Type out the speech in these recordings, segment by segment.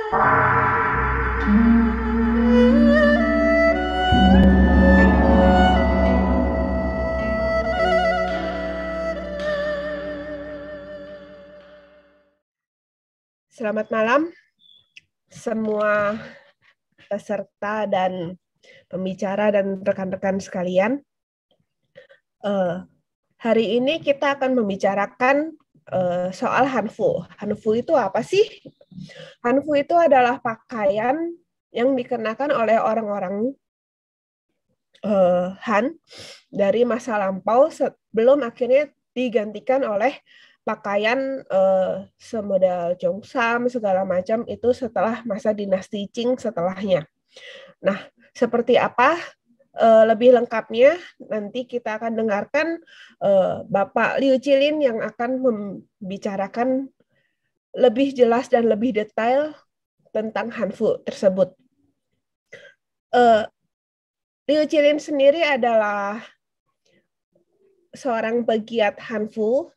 Selamat malam semua peserta dan pembicara dan rekan-rekan sekalian. Hari ini kita akan membicarakan soal hanfu. Hanfu itu apa sih? Hanfu itu adalah pakaian yang dikenakan oleh orang-orang Han dari masa lampau sebelum akhirnya digantikan oleh pakaian semodel Cheongsam segala macam itu setelah masa dinasti Qing setelahnya. Nah, seperti apa lebih lengkapnya nanti kita akan dengarkan Bapak Liu Qilin yang akan membicarakan lebih jelas dan lebih detail tentang hanfu tersebut. Liu Qilin sendiri adalah seorang pegiat hanfu,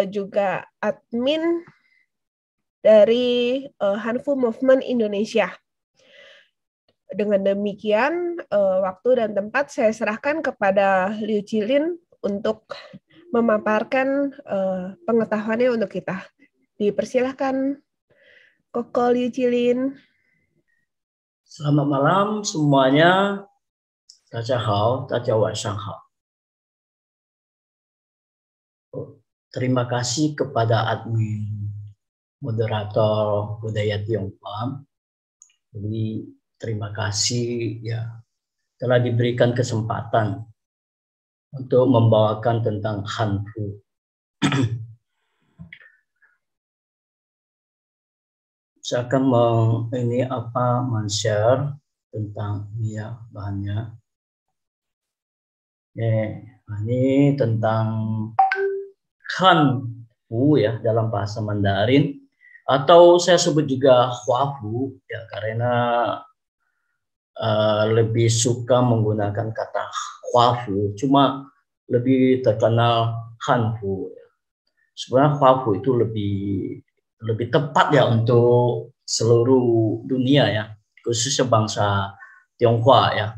juga admin dari Hanfu Movement Indonesia. Dengan demikian, waktu dan tempat saya serahkan kepada Liu Qilin untuk memaparkan pengetahuannya untuk kita. Dipersilahkan, Koko Liu Qilin. Selamat malam semuanya. 大家好，大家晚上好。Terima kasih kepada admin moderator budaya Tionghoa. Jadi terima kasih ya telah diberikan kesempatan untuk membawakan tentang hanfu. Saya akan men-share tentang ini ya bahannya. Ini tentang hanfu ya dalam bahasa Mandarin, atau saya sebut juga huafu ya karena lebih suka menggunakan kata huafu, cuma lebih terkenal hanfu. Sebenarnya huafu itu lebih tepat ya untuk seluruh dunia ya, khususnya bangsa Tionghoa ya.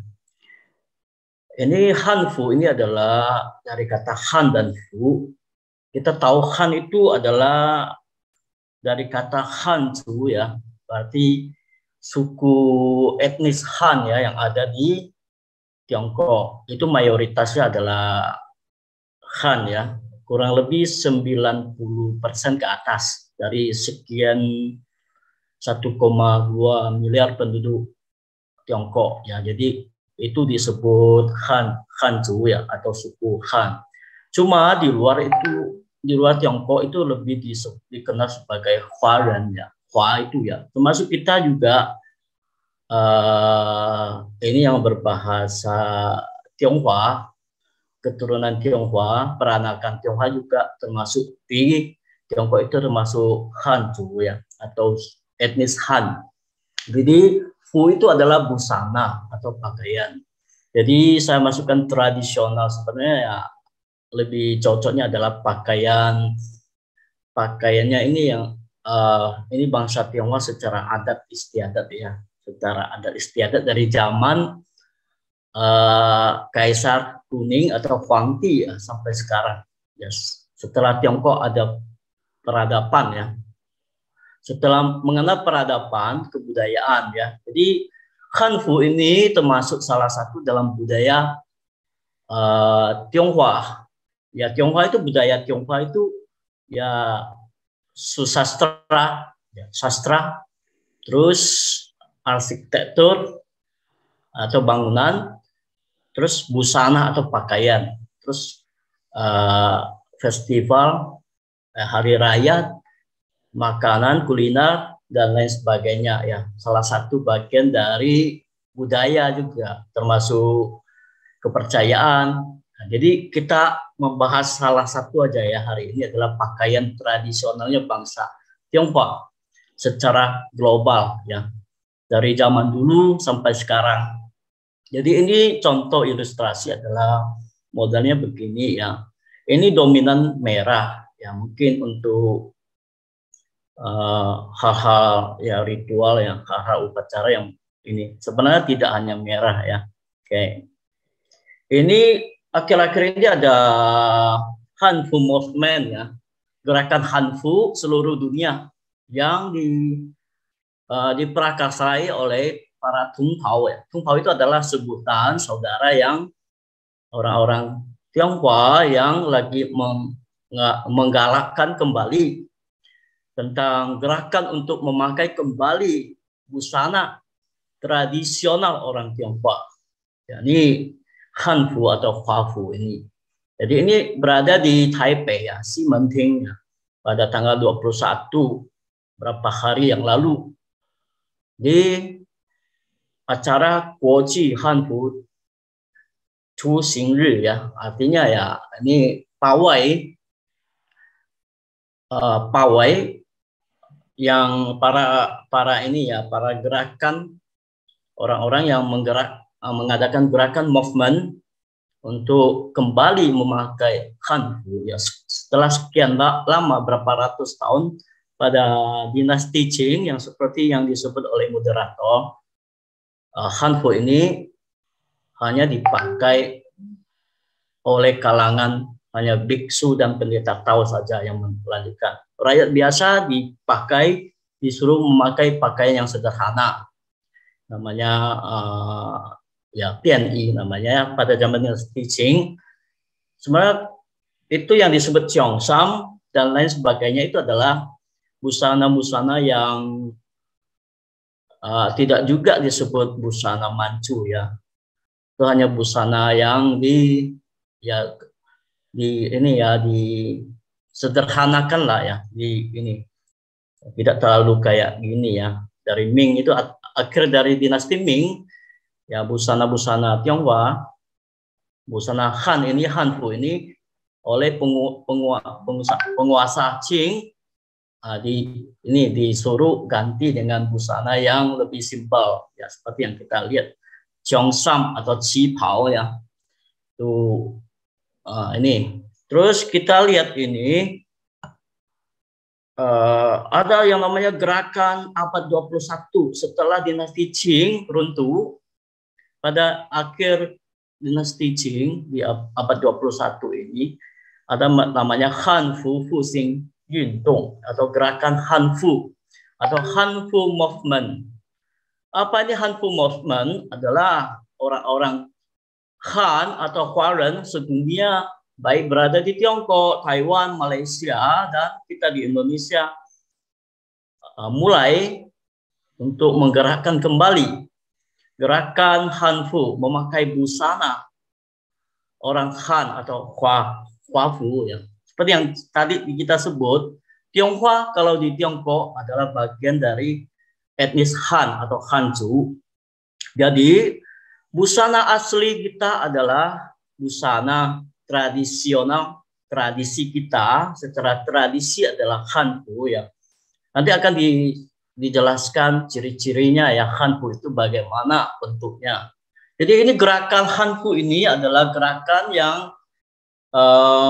Ini hanfu ini adalah dari kata han dan fu. Kita tahu han itu adalah dari kata Hanzu ya, berarti suku etnis Han ya yang ada di Tiongkok. Itu mayoritasnya adalah Han ya, kurang lebih 90% ke atas dari sekian 1,2 miliar penduduk Tiongkok ya. Jadi itu disebut Hanzu ya atau suku Han. Cuma di luar Tiongkok itu lebih dikenal sebagai Huaren ya. Hua itu ya. Termasuk kita juga ini yang berbahasa Tionghoa, keturunan Tionghoa, peranakan Tionghoa juga termasuk di Tiongkok itu termasuk Hanzu ya atau etnis Han. Jadi Fu itu adalah busana atau pakaian. Jadi saya masukkan tradisional, sebenarnya ya lebih cocoknya adalah pakaiannya ini yang ini bangsa Tionghoa secara adat istiadat ya, secara adat istiadat dari zaman Kaisar Kuning atau Huangdi ya, sampai sekarang ya, setelah Tiongkok ada peradaban ya. Setelah mengenal peradaban kebudayaan ya, jadi hanfu ini termasuk salah satu dalam budaya Tionghoa ya. Tionghoa itu budaya Tionghoa itu ya susastra ya, sastra, terus arsitektur atau bangunan, terus busana atau pakaian, terus festival, hari raya, makanan, kuliner, dan lain sebagainya ya. Salah satu bagian dari budaya juga, termasuk kepercayaan. Nah, jadi kita membahas salah satu aja ya hari ini adalah pakaian tradisionalnya bangsa Tionghoa secara global ya, dari zaman dulu sampai sekarang. Jadi ini contoh ilustrasi adalah modelnya begini ya. Ini dominan merah ya, mungkin untuk hal-hal ya ritual, yang hal-hal upacara yang ini sebenarnya tidak hanya merah ya. Oke. Ini akhir-akhir ini ada Hanfu Movement ya, gerakan Hanfu seluruh dunia yang diprakarsai oleh para Tungpao ya. Tungpao itu adalah sebutan saudara yang orang-orang Tionghoa yang lagi menggalakkan kembali tentang gerakan untuk memakai kembali busana tradisional orang Tionghoa. Ya, ini Hanfu atau Huafu ini. Jadi ini berada di Taipei ya, Ximending ya, pada tanggal 21 berapa hari yang lalu di acara Guoji Hanfu Chu Xingri ya, artinya ya ini pawai yang para ini ya, para gerakan orang-orang yang mengadakan gerakan movement untuk kembali memakai Hanfu ya, setelah sekian lama, berapa ratus tahun pada dinasti Qing yang seperti yang disebut oleh moderator, Hanfu ini hanya dipakai oleh kalangan hanya biksu dan pendeta Tao saja yang melanjutkan. Rakyat biasa disuruh memakai pakaian yang sederhana, namanya ya PNI namanya pada zaman dinasti Qing. Sebenarnya itu yang disebut Cheongsam dan lain sebagainya itu adalah busana-busana yang tidak juga disebut busana Manchu ya. Itu hanya busana yang disederhanakan lah ya, ini tidak terlalu kayak gini ya. Dari Ming itu akhir dari dinasti Ming ya, busana-busana Tionghoa, busana Han ini, Hanfu ini oleh penguasa Qing disuruh ganti dengan busana yang lebih simpel ya, seperti yang kita lihat Cheongsam atau Qipao ya. Itu ini. Terus kita lihat ini ada yang namanya gerakan abad 21 setelah dinasti Qing runtuh. Pada akhir dinasti Qing di abad 21 ini ada namanya Hanfu Fuxing Yundong atau gerakan Hanfu atau Hanfu Movement. Apa ini Hanfu Movement? Adalah orang-orang Han atau Huaren sedunia, baik berada di Tiongkok, Taiwan, Malaysia, dan kita di Indonesia, mulai untuk menggerakkan kembali gerakan Hanfu, memakai busana orang Han atau Huafu ya. Seperti yang tadi kita sebut, Tionghoa kalau di Tiongkok adalah bagian dari etnis Han atau Hanzu. Jadi busana asli kita adalah busana tradisional, tradisi kita secara tradisi adalah Hanfu ya. Nanti akan dijelaskan ciri-cirinya ya, Hanfu itu bagaimana bentuknya. Jadi ini gerakan Hanfu ini adalah gerakan yang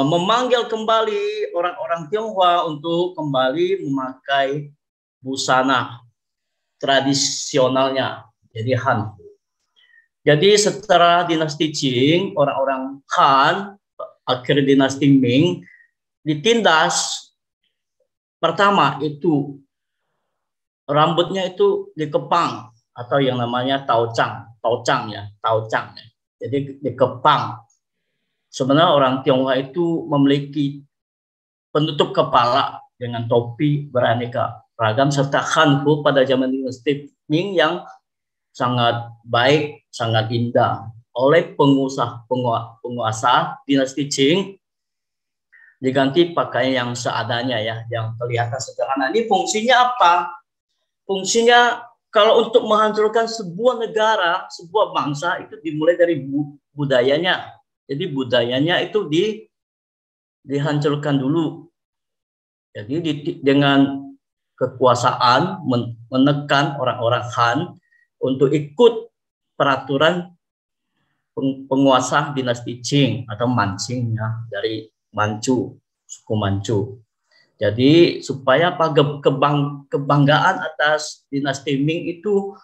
memanggil kembali orang-orang Tionghoa untuk kembali memakai busana tradisionalnya, jadi Hanfu. Jadi setelah dinasti Qing, orang-orang Han, akhir dinasti Ming, ditindas. Pertama itu rambutnya itu dikepang atau yang namanya taucang ya. Jadi dikepang. Sebenarnya orang Tionghoa itu memiliki penutup kepala dengan topi beraneka ragam serta Hanfu pada zaman dinasti Ming yang sangat baik, sangat indah. Oleh penguasa dinasti Qing diganti pakaian yang seadanya ya, yang kelihatan sederhana. Ini fungsinya apa? Fungsinya kalau untuk menghancurkan sebuah negara, sebuah bangsa itu dimulai dari budayanya. Jadi budayanya itu dihancurkan dulu. Jadi dengan kekuasaan menekan orang-orang Han untuk ikut peraturan penguasa dinasti Qing atau Manqing ya, dari Manchu, suku Manchu. Jadi supaya apa, kebanggaan atas dinasti Ming itu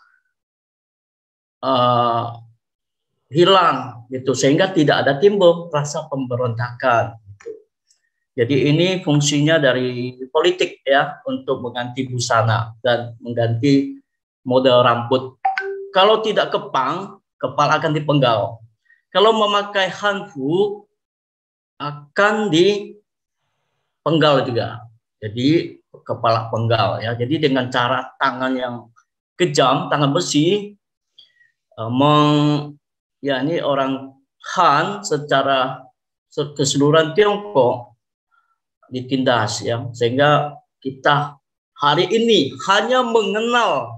hilang gitu, sehingga tidak ada timbul rasa pemberontakan gitu. Jadi ini fungsinya dari politik ya, untuk mengganti busana dan mengganti model rambut. Kalau tidak kepang, kepala akan dipenggal. Kalau memakai hanfu akan dipenggal juga. Jadi kepala penggal ya. Jadi dengan cara tangan yang kejam, tangan besi, ya ini orang Han secara keseluruhan Tiongkok ditindas ya, sehingga kita hari ini hanya mengenal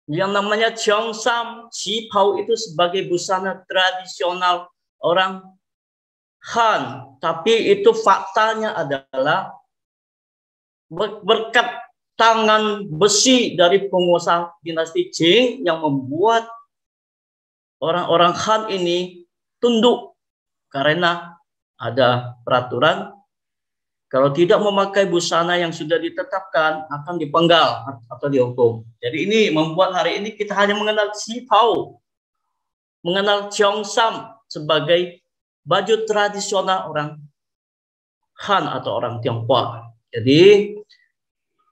yang namanya Cheongsam, Qipao itu sebagai busana tradisional orang Han, tapi itu faktanya adalah berkat tangan besi dari penguasa dinasti Qing yang membuat orang-orang Han ini tunduk karena ada peraturan kalau tidak memakai busana yang sudah ditetapkan akan dipenggal atau dihukum. Jadi ini membuat hari ini kita hanya mengenal Qipao, mengenal Cheongsam sebagai baju tradisional orang Han atau orang Tionghoa. Jadi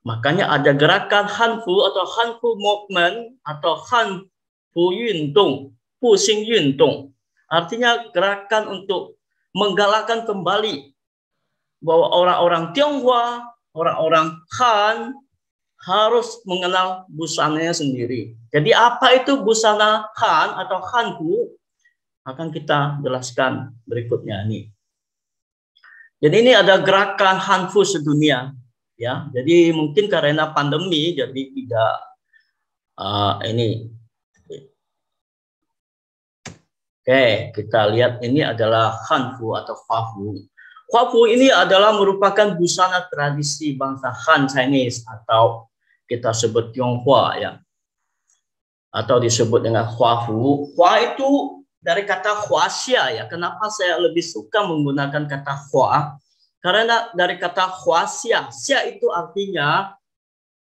makanya ada gerakan Hanfu atau Hanfu Movement atau Hanfu Yundong, Puxing Yundong. Artinya gerakan untuk menggalakkan kembali bahwa orang-orang Tionghoa, orang-orang Han harus mengenal busananya sendiri. Jadi apa itu busana Han atau Hanfu? Akan kita jelaskan berikutnya ini. Jadi ini ada gerakan Hanfu sedunia, ya. Jadi mungkin karena pandemi, jadi tidak ini. Oke, kita lihat ini adalah Hanfu atau Huafu. Huafu ini adalah merupakan busana tradisi bangsa Han Chinese atau kita sebut Tionghoa ya, atau disebut dengan Huafu. Hua itu dari kata Huaxia ya. Kenapa saya lebih suka menggunakan kata Hua? Karena dari kata Huaxia, Xia itu artinya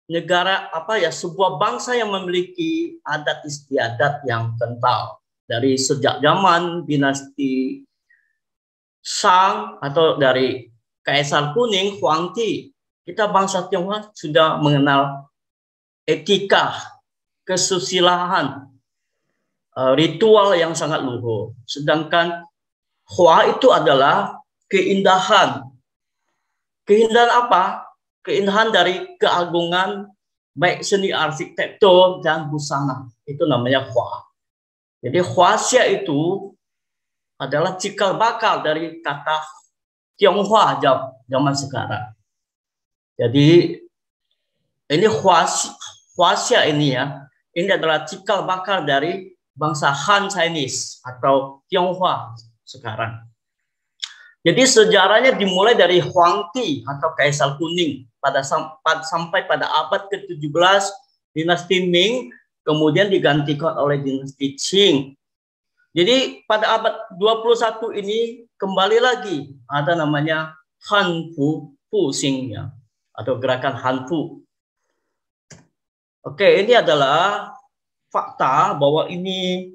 negara apa ya, sebuah bangsa yang memiliki adat istiadat yang kental. Dari sejak zaman dinasti Shang atau dari Kaisar Kuning, Huangdi, kita bangsa Tionghoa sudah mengenal etika, kesusilaan, ritual yang sangat luhur. Sedangkan Hua itu adalah keindahan. Keindahan apa? Keindahan dari keagungan baik seni arsitektur dan busana. Itu namanya Hua. Jadi Huaxia itu adalah cikal bakal dari kata Tionghoa zaman sekarang. Jadi ini Huaxia ini ya, ini adalah cikal bakal dari bangsa Han Chinese atau Tionghoa sekarang. Jadi sejarahnya dimulai dari Huangdi atau Kaisar Kuning sampai pada abad ke-17 dinasti Ming, kemudian digantikan oleh dinasti Qing. Jadi pada abad 21 ini kembali lagi ada namanya Hanfu Puxing ya, atau gerakan Hanfu. Oke, ini adalah fakta bahwa ini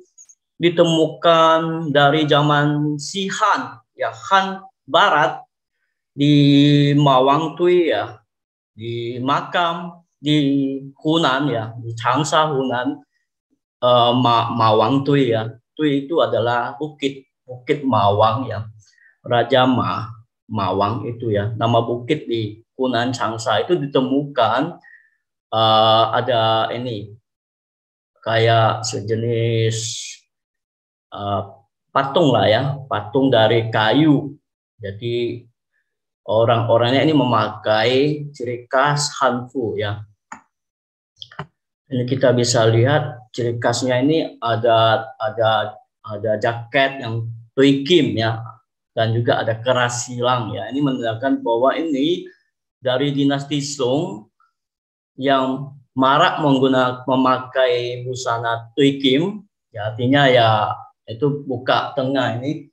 ditemukan dari zaman Si Han ya, Han Barat di Mawang Tui ya, di makam di Hunan ya, di Changsha Hunan, Mawang Tui ya. Tui itu adalah bukit Mawang ya, Raja Mawang itu ya, nama bukit di Hunan Changsha itu ditemukan ada ini kayak sejenis patung lah ya, patung dari kayu. Jadi orang-orangnya ini memakai ciri khas Hanfu ya. Ini kita bisa lihat ciri khasnya ini ada jaket yang Tui Kim ya, dan juga ada keras silang ya. Ini menandakan bahwa ini dari dinasti Song yang marak memakai busana Tui Kim ya, artinya ya itu buka tengah ini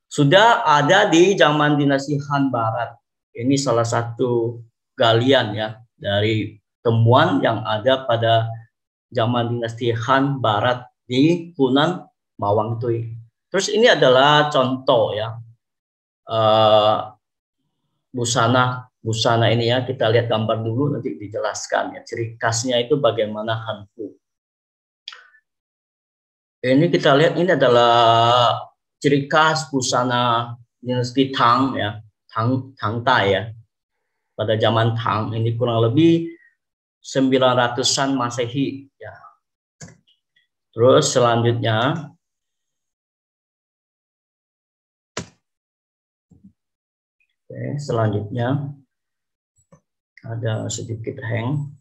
sudah ada di zaman dinasti Han Barat. Ini salah satu galian ya dari temuan yang ada pada zaman dinasti Han Barat di Punan Mawang Tui. Terus ini adalah contoh ya busana ini ya, kita lihat gambar dulu nanti dijelaskan ya ciri khasnya itu bagaimana Hanfu. Ini kita lihat ini adalah ciri khas busana dinasti Tang ya, Tang Tai ya. Pada zaman Tang ini kurang lebih 900-an Masehi ya. Terus selanjutnya ada sedikit hang.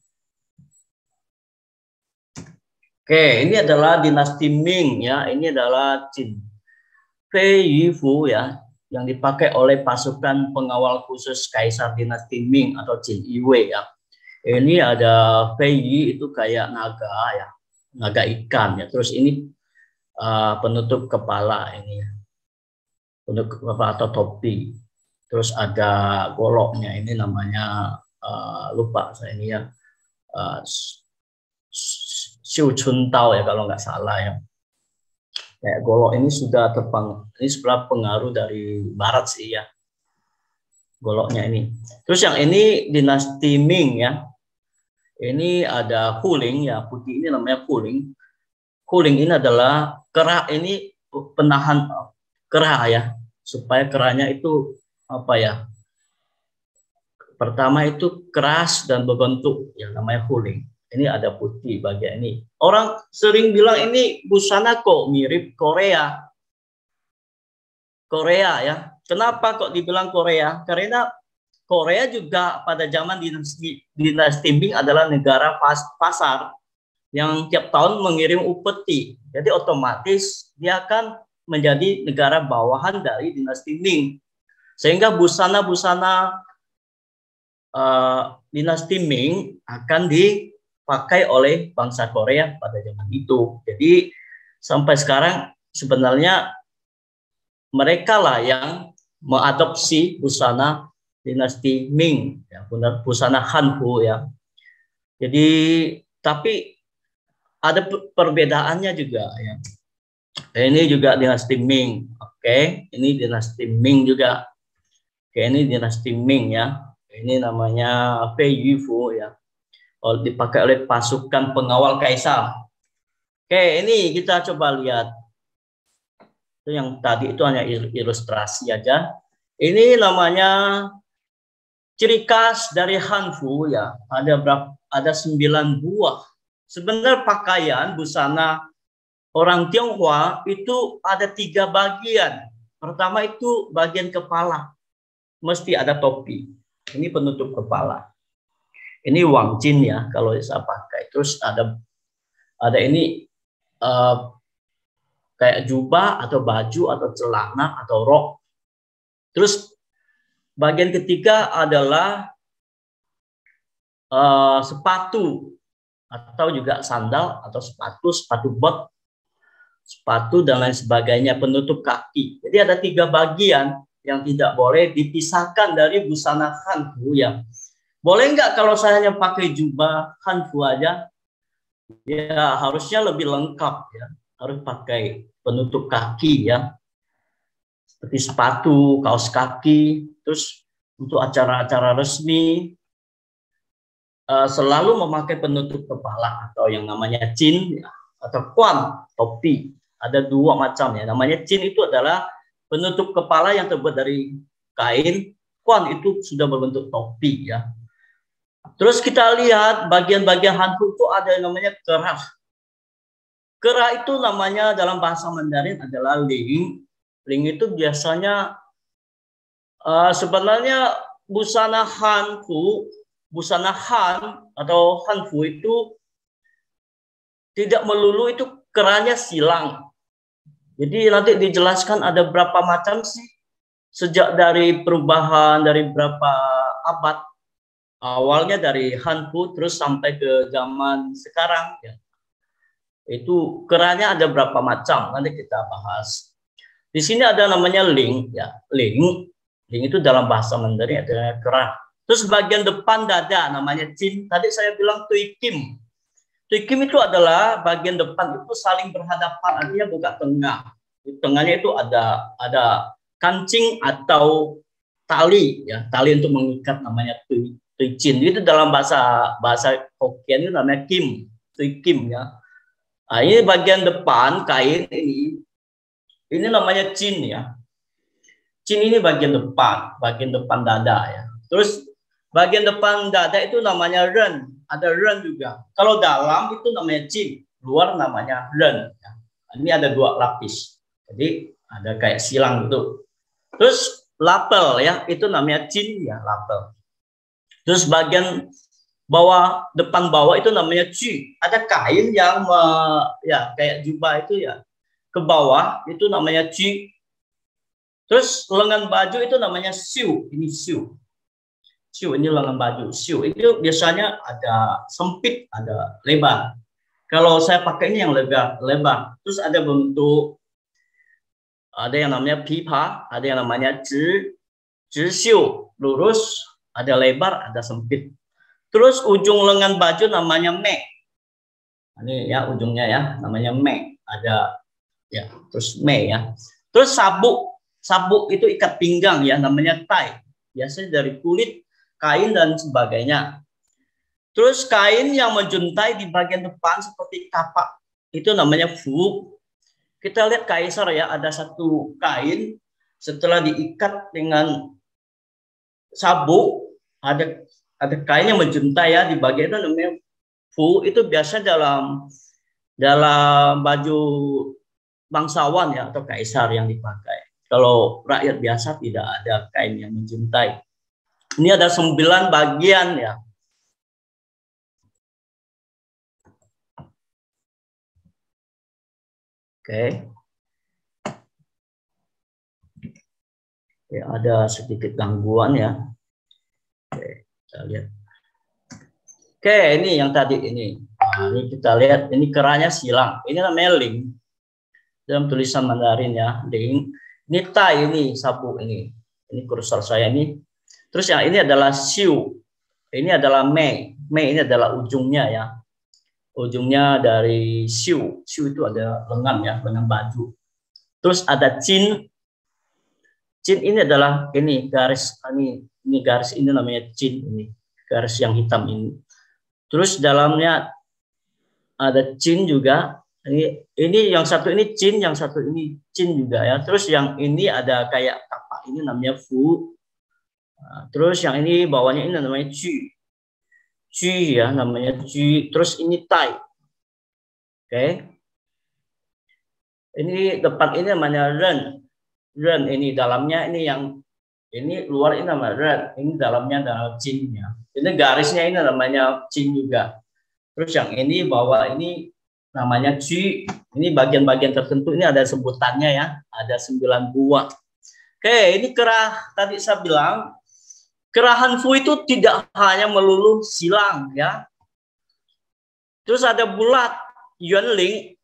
Oke, ini adalah dinasti Ming ya. Ini adalah Qin Fei Yifu ya, yang dipakai oleh pasukan pengawal khusus Kaisar dinasti Ming atau Qin Yiwei ya. Ini ada Fei Yi itu kayak naga ya, naga ikan ya. Terus ini penutup kepala ini ya, penutup kepala atau topi. Terus ada goloknya, ini namanya lupa saya ini ya. Xiu Chun Tao ya kalau nggak salah ya. Kayak golok ini sudah ini sebelah pengaruh dari barat sih ya. Goloknya ini. Terus yang ini dinasti Ming ya. Ini ada Huling ya, putih ini namanya Huling. Huling ini adalah kerah, ini penahan kerah ya. Supaya kerahnya itu apa ya? Pertama itu keras dan berbentuk yang namanya Huling. Ini ada putih bagian ini. Orang sering bilang ini busana kok mirip Korea. Korea ya. Kenapa kok dibilang Korea? Karena Korea juga pada zaman dinasti Ming adalah negara pasar yang tiap tahun mengirim upeti. Jadi otomatis dia akan menjadi negara bawahan dari dinasti Ming. Sehingga busana-busana dinasti Ming akan dipakai oleh bangsa Korea pada zaman itu. Jadi sampai sekarang sebenarnya mereka lah yang mengadopsi busana dinasti Ming, ya, busana Hanfu ya. Jadi tapi ada perbedaannya juga ya. Ini juga dinasti Ming, oke. Ini dinasti Ming juga. Oke, ini dinasti Ming ya. Ini namanya Fei Yifu ya. Dipakai oleh pasukan pengawal kaisar. Oke, ini kita coba lihat. Itu yang tadi itu hanya ilustrasi aja. Ini namanya ciri khas dari Hanfu ya. Ada 9 buah. Sebenarnya pakaian busana orang Tionghoa itu ada 3 bagian. Pertama itu bagian kepala. Mesti ada topi. Ini penutup kepala. Ini Wang Jin ya kalau saya pakai. Terus ada ini kayak jubah atau baju atau celana atau rok. Terus bagian ketiga adalah sepatu atau juga sandal atau sepatu bot, sepatu dan lain sebagainya, penutup kaki. Jadi ada 3 bagian yang tidak boleh dipisahkan dari busana Hanfu ya. Boleh nggak kalau saya hanya pakai jubah Hanfu aja? Ya harusnya lebih lengkap ya. Harus pakai penutup kaki ya. Seperti sepatu, kaos kaki. Terus untuk acara-acara resmi selalu memakai penutup kepala atau yang namanya chin ya, atau quan, topi. Ada 2 macam ya. Namanya chin itu adalah penutup kepala yang terbuat dari kain. Quan itu sudah berbentuk topi ya. Terus kita lihat bagian-bagian Hanfu itu ada yang namanya kerah. Kerah itu namanya dalam bahasa Mandarin adalah ling. Ling itu biasanya sebenarnya busana Hanfu, busana Han atau Hanfu itu tidak melulu itu kerahnya silang. Jadi nanti dijelaskan ada berapa macam sih sejak dari perubahan dari berapa abad. Awalnya dari Hanfu terus sampai ke zaman sekarang ya. Itu kerahnya ada berapa macam nanti kita bahas. Di sini ada namanya ling ya, ling. Ling itu dalam bahasa Mandarin adalah kerah. Terus bagian depan dada namanya chin. Tadi saya bilang tui kim. Tui kim itu adalah bagian depan itu saling berhadapan, artinya buka tengah. Di tengahnya itu ada kancing atau tali, ya, tali untuk mengikat namanya tui chin. Itu dalam bahasa Hokkien itu namanya kim, tui kim, ya. Nah, ini bagian depan kain ini namanya chin, ya. Chin ini bagian depan dada, ya. Terus bagian depan dada itu namanya ren, ada ren juga. Kalau dalam itu namanya chin, luar namanya ren. Ya. Ini ada 2 lapis, jadi ada kayak silang gitu. Terus lapel, ya, itu namanya chin, ya, lapel. Terus bagian bawah, depan bawah itu namanya cu. Ada kain yang ya kayak jubah itu, ya, ke bawah itu namanya cu. Terus lengan baju itu namanya siu. Ini siu. Siu ini lengan baju. Siu itu biasanya ada sempit, ada lebar. Kalau saya pakai ini yang lebar. Terus ada bentuk, ada yang namanya pipa, ada yang namanya zhi siu, lurus, ada lebar, ada sempit. Terus ujung lengan baju namanya me. Ini ya ujungnya, ya, namanya me. Ada, ya, terus me, ya. Terus sabuk itu ikat pinggang, ya, namanya tai. Biasanya dari kulit, kain dan sebagainya. Terus kain yang menjuntai di bagian depan seperti kapak itu namanya fu. Kita lihat kaisar, ya, ada satu kain setelah diikat dengan sabuk, ada kain yang menjuntai, ya, di bagian itu namanya fu. Itu biasa dalam baju bangsawan, ya, atau kaisar yang dipakai. Kalau rakyat biasa tidak ada kain yang menjuntai. Ini ada 9 bagian, ya. Oke. Ya, ada sedikit gangguan, ya. Oke, kita lihat. Oke, ini yang tadi ini. Nah, ini kita lihat, ini kerahnya silang. Ini namanya ling. Dalam tulisan Mandarin, ya, ling. Ini tai, ini sabuk ini. Ini kursor saya ini. Terus yang ini adalah siu. Ini adalah mei. Mei ini adalah ujungnya, ya. Ujungnya dari siu. Siu itu ada lengan, ya, lengan baju. Terus ada chin. Chin ini adalah ini garis, ini garis ini namanya chin, ini garis yang hitam ini. Terus dalamnya ada chin juga. Ini yang satu ini chin, yang satu ini chin juga, ya. Terus yang ini ada kayak kapak, ini namanya fu. Nah, terus yang ini bawahnya ini namanya cu. Cu, ya, namanya cu. Terus ini tai. Oke. Ini depan ini namanya ren. Ren ini dalamnya ini yang ini luar ini namanya ren. Ini dalamnya adalah chinnya. Ini garisnya ini namanya chin juga. Terus yang ini bawah ini namanya cu. Ini bagian-bagian tertentu ini ada sebutannya, ya. Ada 9 buah. Oke, ini kerah tadi saya bilang. Kerahan fu itu tidak hanya melulu silang, ya. Terus ada bulat, yuanling.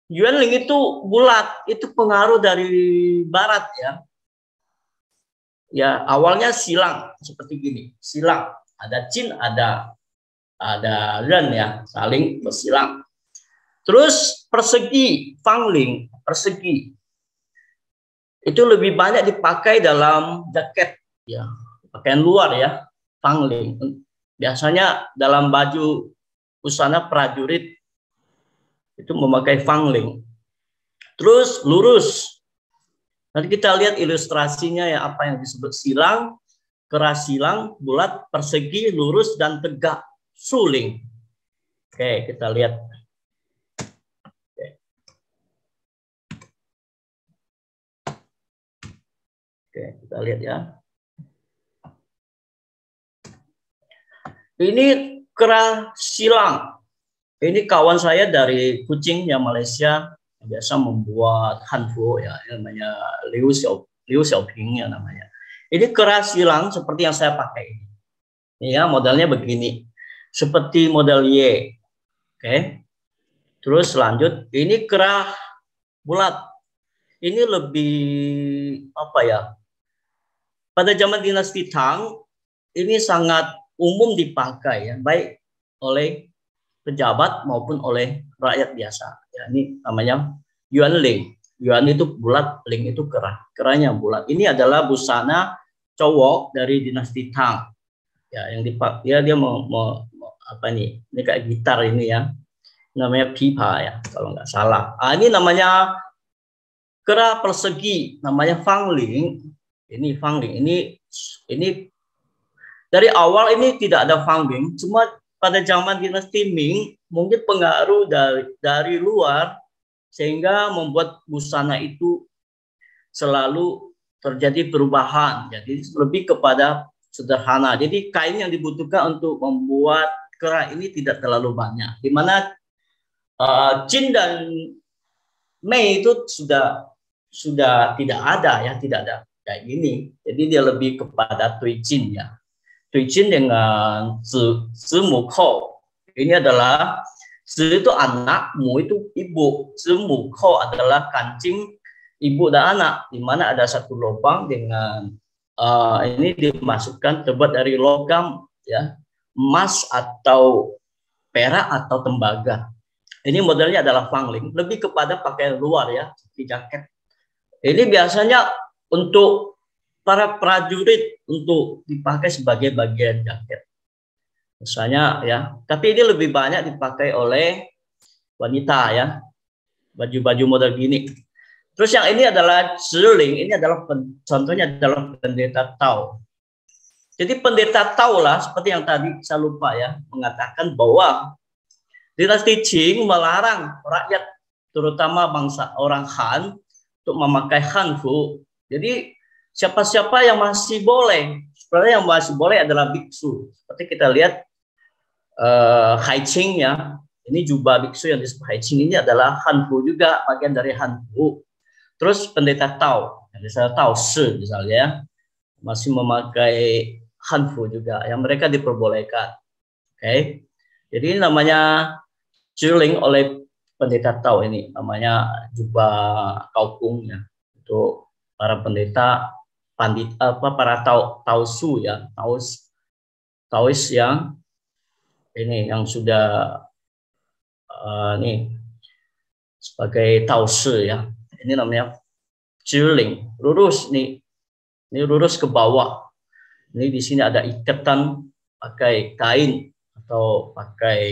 Yuanling itu bulat, itu pengaruh dari barat, ya. Ya, awalnya silang seperti gini, silang. Ada chin, ada ren, ya, saling bersilang. Terus persegi, fangling, persegi. Itu lebih banyak dipakai dalam jaket, ya. Pakaian luar, ya, fangling. Biasanya dalam baju busana prajurit itu memakai fangling. Terus lurus. Nanti kita lihat ilustrasinya, ya, apa yang disebut silang, kerah silang, bulat, persegi, lurus, dan tegak, suling. Oke, kita lihat. Oke, kita lihat, ya. Ini kerah silang. Ini kawan saya dari Kuching, ya, Malaysia, biasa membuat hanfu, ya, namanya Liu Xiaoping, ya, namanya. Ini kerah silang seperti yang saya pakai ini. Ya, modelnya begini. Seperti model Y. Oke. Terus lanjut, ini kerah bulat. Ini lebih apa, ya? pada zaman dinasti Tang ini sangat umum dipakai ya, baik oleh pejabat maupun oleh rakyat biasa. Ya, ini namanya Yuan Ling. Yuan itu bulat, Ling itu kerah. Kerahnya bulat. Ini adalah busana cowok dari dinasti Tang. Ya, yang dipakai dia mau apa nih? Ini kayak gitar ini ya. Namanya pipa ya, kalau nggak salah. Ini namanya kerah persegi, namanya Fang Ling. Ini Fang Ling. Ini dari awal ini tidak ada Fang Ling, cuma pada zaman dinasti Ming mungkin pengaruh dari luar sehingga membuat busana itu selalu terjadi perubahan. Jadi lebih kepada sederhana. Jadi kain yang dibutuhkan untuk membuat kerah ini tidak terlalu banyak. Di mana Qin dan Mei itu sudah tidak ada ya, tidak ada kayak gini. Jadi dia lebih kepada Tui Jin ya. Tui Jin dengan Zi Mu Kou. Ini adalah Zi itu anak, Mu itu ibu. Zi Mu Kou adalah kancing ibu dan anak, di mana ada satu lubang dengan ini dimasukkan terbuat dari logam ya, emas atau perak atau tembaga. Ini modelnya adalah Fang Ling, lebih kepada pakaian luar ya, seperti jaket. Ini biasanya untuk para prajurit untuk dipakai sebagai bagian jaket. Misalnya ya, tapi ini lebih banyak dipakai oleh wanita ya, baju-baju model gini. Terus yang ini adalah Ziling, ini adalah contohnya adalah pendeta Tao. Jadi pendeta Tao lah, seperti yang tadi saya lupa ya, mengatakan bahwa dinasti Qing melarang rakyat, terutama bangsa orang Han, untuk memakai hanfu. Jadi siapa-siapa yang masih boleh, sebenarnya yang masih boleh adalah biksu. Seperti kita lihat Haiqing ya, ini jubah biksu yang disebut Haiqing ini adalah hanfu juga, bagian dari hanfu. Terus pendeta Tao, pendeta Tao Shi misalnya ya, masih memakai hanfu juga, yang mereka diperbolehkan. Oke. Jadi ini namanya Ziling oleh pendeta Tao, ini namanya jubah kaupung ya, untuk para pendeta pandit para Tao Su ya, Taois yang ini yang sudah nih sebagai Tao Shi ya. Ini namanya Ziling, lurus nih. Ini lurus ke bawah. Ini di sini ada ikatan pakai kain atau pakai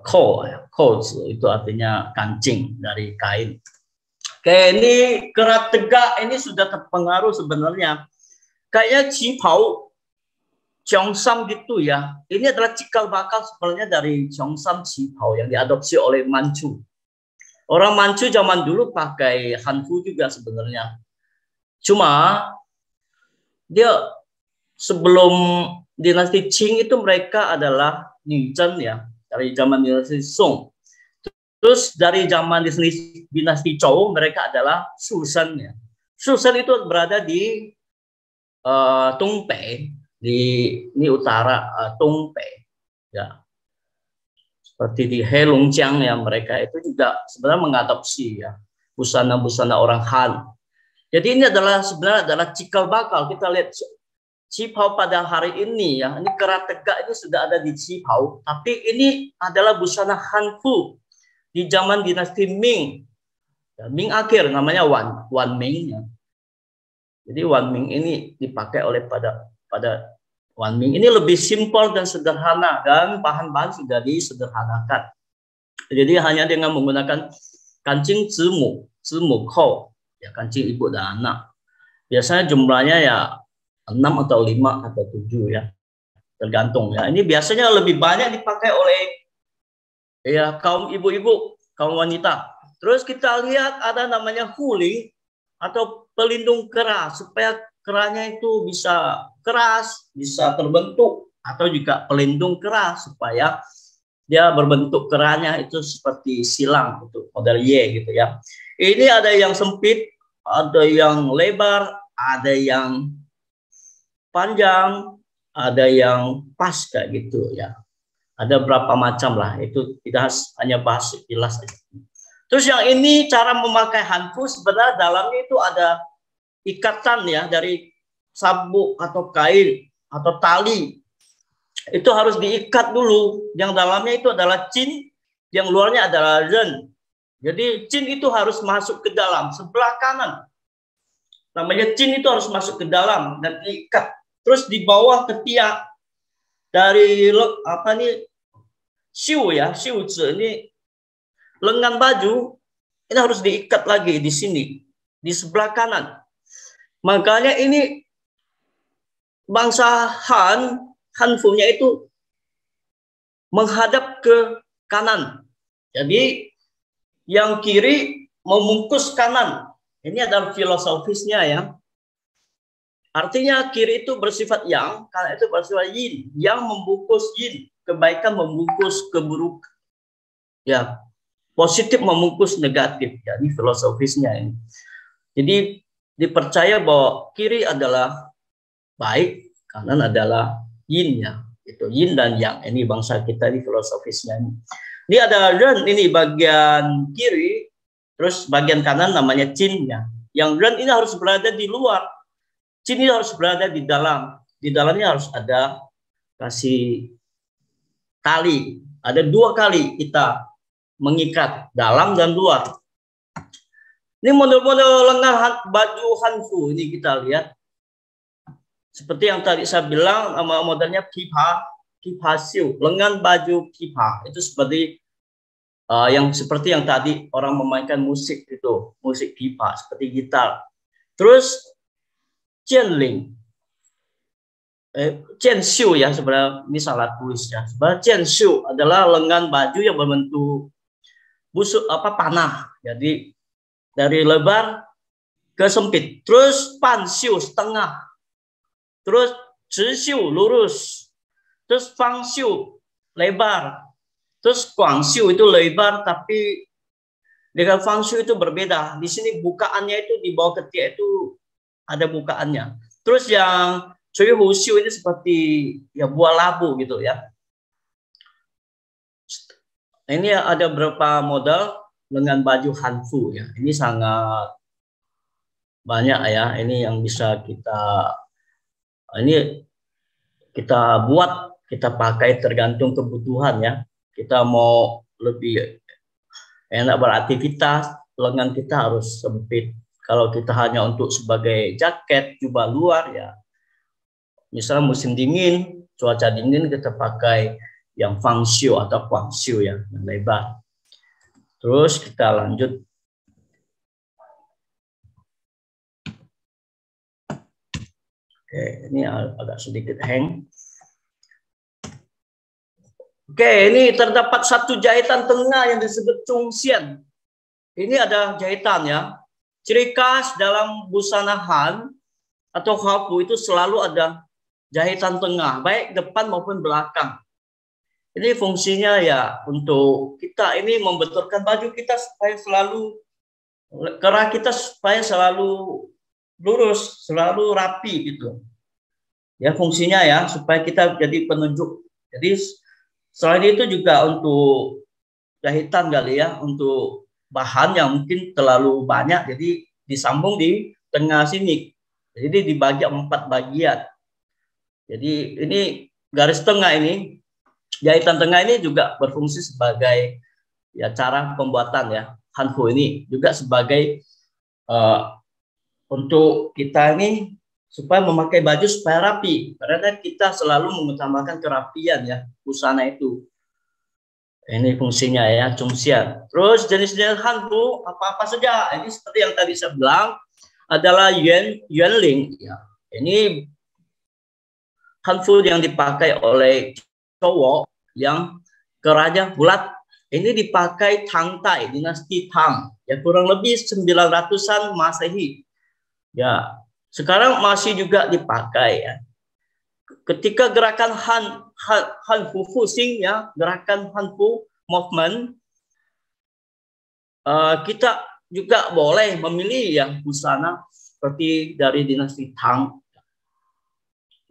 kou itu artinya kancing dari kain. Oke, ini kerah tegak ini sudah terpengaruh sebenarnya. Kayaknya Qipao, Cheongsam gitu ya. Ini adalah cikal bakal sebenarnya dari Cheongsam Qipao yang diadopsi oleh Manchu. Orang Manchu zaman dulu pakai hanfu juga sebenarnya. Cuma dia sebelum dinasti Qing itu mereka adalah Ningzhen ya, dari zaman dinasti Song. Terus dari zaman dinasti Zhou mereka adalah Shushan ya. Shushan itu berada di Tongpei, ini utara Tongpei ya. Seperti di Heilongjiang ya, mereka itu juga sebenarnya mengadopsi ya busana-busana orang Han. Jadi ini adalah sebenarnya adalah cikal bakal. Kita lihat Qipao pada hari ini ya, ini kerah tegak ini sudah ada di Qipao, tapi ini adalah busana hanfu di zaman dinasti Ming. Ya, Ming akhir namanya Wan Ming ya. Jadi Wan Ming ini dipakai oleh pada Wan Ming ini lebih simpel dan sederhana, dan bahan-bahan sudah disederhanakan. Jadi hanya dengan menggunakan kancing Zi Mu Kou, ya kancing ibu dan anak. Biasanya jumlahnya ya 6 atau 5 atau 7 ya, tergantung ya. Ini biasanya lebih banyak dipakai oleh ya kaum ibu-ibu, kaum wanita. Terus kita lihat ada namanya huling atau pelindung kerah, supaya kerahnya itu bisa keras, bisa terbentuk, atau juga pelindung kerah supaya dia berbentuk kerahnya itu seperti silang, itu model Y gitu ya. Ini ada yang sempit, ada yang lebar, ada yang panjang, ada yang pas kayak gitu ya. Ada berapa macam lah, itu kita hanya bahas jelas aja. Terus yang ini cara memakai hanfu sebenarnya dalamnya itu ada ikatan ya dari sabuk atau kain atau tali itu harus diikat dulu. Yang dalamnya itu adalah cin, yang luarnya adalah ren. Jadi cin itu harus masuk ke dalam sebelah kanan. Namanya cin itu harus masuk ke dalam dan diikat. Terus di bawah ketiak dari apa nih siu ya, siu ini lengan baju ini harus diikat lagi di sini di sebelah kanan. Makanya ini bangsa Hanfu-nya itu menghadap ke kanan. Jadi yang kiri membungkus kanan. Ini adalah filosofisnya ya. Artinya kiri itu bersifat yang, kanan itu bersifat yin. Yang membungkus yin, kebaikan membungkus keburukan. Ya, positif membungkus negatif. Ya, ini filosofisnya ini. Jadi dipercaya bahwa kiri adalah baik, kanan adalah yin ya. Itu yin dan yang. Ini bangsa kita ini filosofisnya ini. Ini ada ren ini bagian kiri, terus bagian kanan namanya chin ya. Yang ren ini harus berada di luar. Chin ini harus berada di dalam. Di dalamnya harus ada kasih tali. Ada 2 kali kita mengikat dalam dan luar. Ini model-model lengan baju Hanfu ini kita lihat. Seperti yang tadi saya bilang, nama modelnya kipa siu, lengan baju kipa. Itu seperti yang seperti yang tadi orang memainkan musik itu, musik kipa seperti gitar. Terus Jianling, Jianxiu ya sebenarnya ini salah tulis ya. Sebenarnya Jianxiu adalah lengan baju yang berbentuk busuk panah. Jadi dari lebar ke sempit. Terus Panxiu setengah. Terus Zhixiu lurus. Terus Fangxiu lebar. Terus Guangxiu itu lebar tapi dengan Fangxiu itu berbeda. Di sini bukaannya itu di bawah ketiak itu ada bukaannya. Terus yang Cui Hu Xiu ini seperti ya buah labu gitu ya. Ini ada beberapa model lengan baju Hanfu ya. Ini sangat banyak ya. Ini yang bisa kita buat, kita pakai tergantung kebutuhan ya. Kita mau lebih enak beraktivitas, lengan kita harus sempit. Kalau kita hanya untuk sebagai jaket, jubah luar ya, misalnya musim dingin, cuaca dingin kita pakai yang Fangxiu atau Guangxiu ya, yang lebar. Terus kita lanjut. Oke, ini agak sedikit hang. Oke, ini terdapat satu jahitan tengah yang disebut Chongxian. Ini ada jahitan ya. Ciri khas dalam busana Han atau Hanfu itu selalu ada jahitan tengah, baik depan maupun belakang. Ini fungsinya ya untuk kita ini membenturkan baju kita supaya selalu kerah kita supaya selalu lurus, selalu rapi gitu. Ya fungsinya ya supaya kita jadi penunjuk. Jadi selain itu juga untuk jahitan kali ya, untuk bahan yang mungkin terlalu banyak, jadi disambung di tengah sini. Jadi dibagi 4 bagian. Jadi ini garis tengah ini, jahitan tengah ini juga berfungsi sebagai ya cara pembuatan ya Hanfu ini juga sebagai untuk kita ini supaya memakai baju supaya rapi, karena kita selalu mengutamakan kerapian ya busana itu. Ini fungsinya ya Chongxian. Terus jenis-jenis Hanfu apa-apa saja. Ini seperti yang tadi saya bilang adalah Yuanling ya. Ini Hanfu yang dipakai oleh cowok yang kerahnya bulat. Ini dipakai Tang Tai, dinasti Tang. Ya kurang lebih 900-an Masehi. Ya, sekarang masih juga dipakai ya. Ketika gerakan Hanfu Fuxing ya, gerakan Hanfu movement, kita juga boleh memilih yang busana seperti dari dinasti Tang.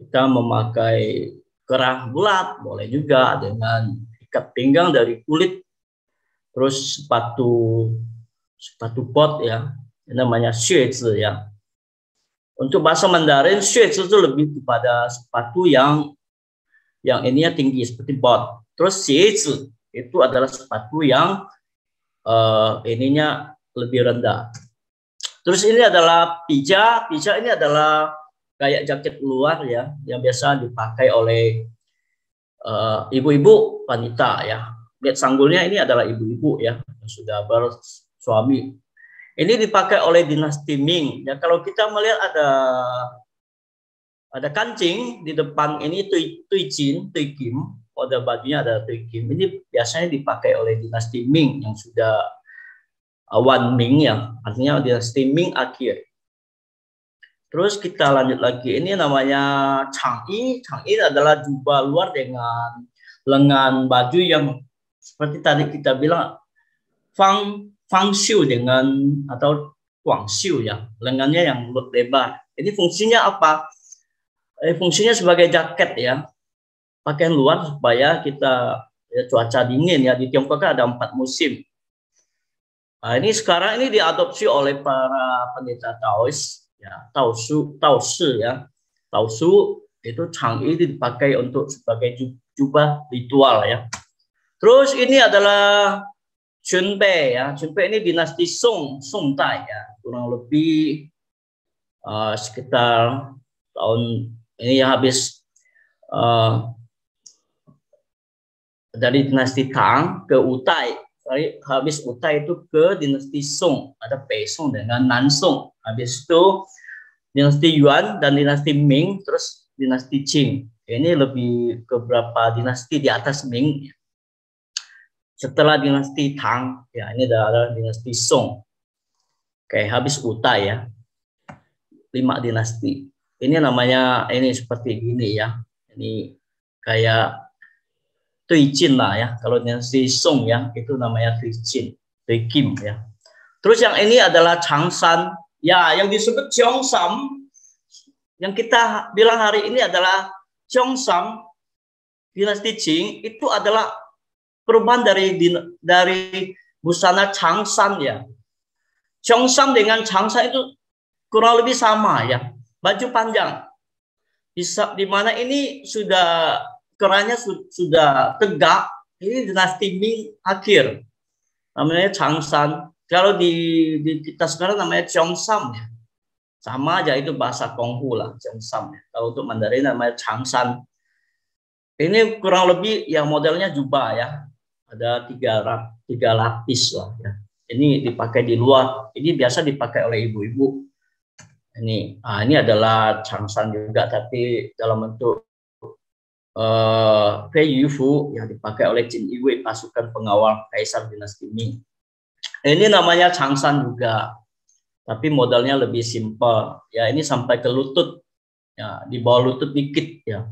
Kita memakai kerah bulat, boleh juga dengan ikat pinggang dari kulit, terus sepatu pot ya, namanya xuezi ya. Untuk bahasa Mandarin, shades itu lebih kepada sepatu yang ininya tinggi seperti bot. Terus shades itu adalah sepatu yang ininya lebih rendah. Terus ini adalah pija. Pija ini adalah kayak jaket luar ya, yang biasa dipakai oleh ibu-ibu wanita ya. Lihat sanggulnya, ini adalah ibu-ibu ya yang sudah bersuami. Ini dipakai oleh dinasti Ming. Ya, kalau kita melihat ada kancing di depan ini tuijin, tuikim, pada bajunya ada tuikim. Ini biasanya dipakai oleh dinasti Ming yang sudah Wan Ming ya, artinya dinasti Ming akhir. Terus kita lanjut lagi. Ini namanya changyi. Changyi adalah jubah luar dengan lengan baju yang seperti tadi kita bilang fang xiu dengan atau guang xiu ya, lengannya yang lebar. Ini fungsinya apa? Fungsinya sebagai jaket ya, pakaian luar supaya kita ya, cuaca dingin ya. Di Tiongkok ada 4 musim. Nah, ini sekarang ini diadopsi oleh para pendeta Taois ya, Taoshi ya. Taosu itu changyi dipakai untuk sebagai jubah ritual ya. Terus ini adalah Chunbei ya. Chunbei ini dinasti Song Dai ya. Kurang lebih sekitar tahun ini ya, habis dari dinasti Tang ke Utai. Habis Utai itu ke dinasti Song. Ada Pei Song dengan Nan Song. Habis itu dinasti Yuan dan dinasti Ming, terus dinasti Qing. Ini lebih ke beberapa dinasti di atas Ming. Setelah dinasti Tang, ya ini adalah dinasti Song. Oke, habis Utai ya. 5 dinasti. Ini namanya ini seperti gini ya. Ini kayak Tuijin lah ya. Kalau dinasti Song ya, itu namanya Tuijin, Tuikim ya. Terus yang ini adalah Changshan. Ya, yang disebut Cheongsam. Yang kita bilang hari ini adalah Cheongsam dinasti Qing, itu adalah perubahan dari busana Changshan ya. Cheongsam dengan Changshan itu kurang lebih sama ya. Baju panjang. Di mana ini sudah kerahnya sudah tegak. Ini dinasti Ming akhir. Namanya Changshan. Kalau di kita sekarang namanya Cheongsam ya. Sama aja, itu bahasa Konghu lah, Cheongsam ya. Kalau untuk Mandarin namanya Changshan. Ini kurang lebih yang modelnya jubah ya. Ada tiga lapis lah ya. Ini dipakai di luar. Ini biasa dipakai oleh ibu-ibu. Ini adalah Changshan juga, tapi dalam bentuk Fei Yufu yang dipakai oleh Qin Yi pasukan pengawal Kaisar dinasti Ming. Ini namanya Changshan juga, tapi modalnya lebih simpel. Ya, ini sampai ke lutut, ya, di bawah lutut dikit ya.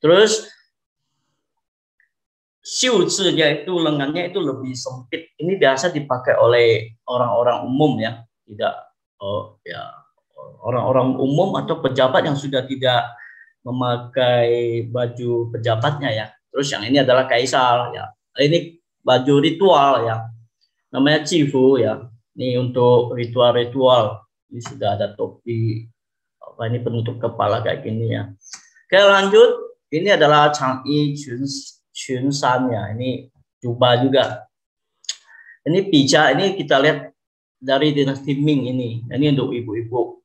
Terus Xiuzi yaitu lengannya itu lebih sempit. Ini biasa dipakai oleh orang-orang umum ya, tidak orang-orang umum atau pejabat yang sudah tidak memakai baju pejabatnya ya. Terus yang ini adalah kaisar ya. Ini baju ritual ya. Namanya cifu ya. Ini untuk ritual-ritual. Ini sudah ada topi. Ini penutup kepala kayak gini ya. Oke, lanjut. Ini adalah Changyi Chunshan ya. Ini jubah juga. Ini pija, ini kita lihat dari dinasti Ming ini. Ini untuk ibu-ibu.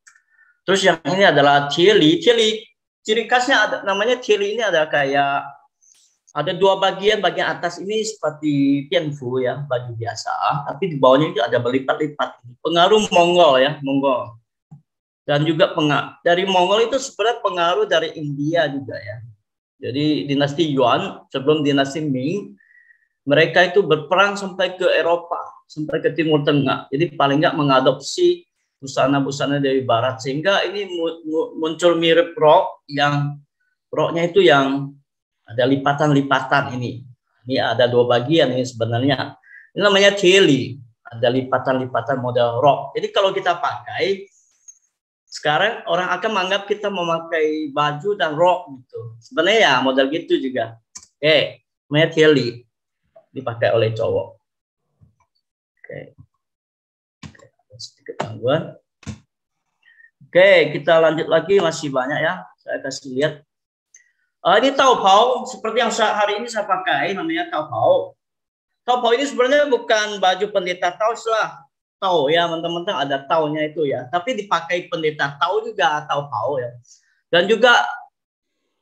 Terus yang ini adalah tieli. Ciri khasnya namanya tieli, ini ada kayak ada 2 bagian. Bagian atas ini seperti tianfu ya, baju biasa. Tapi di bawahnya itu ada berlipat-lipat. Pengaruh Mongol ya, Mongol. Dan juga dari Mongol itu sebenarnya pengaruh dari India juga ya. Jadi dinasti Yuan sebelum dinasti Ming, mereka itu berperang sampai ke Eropa, sampai ke Timur Tengah. Jadi paling nggak mengadopsi busana-busana dari Barat, sehingga ini muncul mirip rok, yang roknya itu yang ada lipatan-lipatan ini. Ini ada 2 bagian ini sebenarnya. Ini namanya tieli, ada lipatan-lipatan model rok. Jadi kalau kita pakai sekarang, orang akan menganggap kita memakai baju dan rok gitu. Sebenarnya ya model gitu juga. Oke, namanya tieli, dipakai oleh cowok. Oke. Sedikit gangguan. Oke, kita lanjut lagi, masih banyak ya. Saya kasih lihat. Ini taobao, seperti yang hari ini saya pakai, namanya taobao. Taobao ini sebenarnya bukan baju pendeta Tao lah. Tao ya, teman-teman ada taunya itu ya. Tapi dipakai pendeta Tao juga taobao ya. Dan juga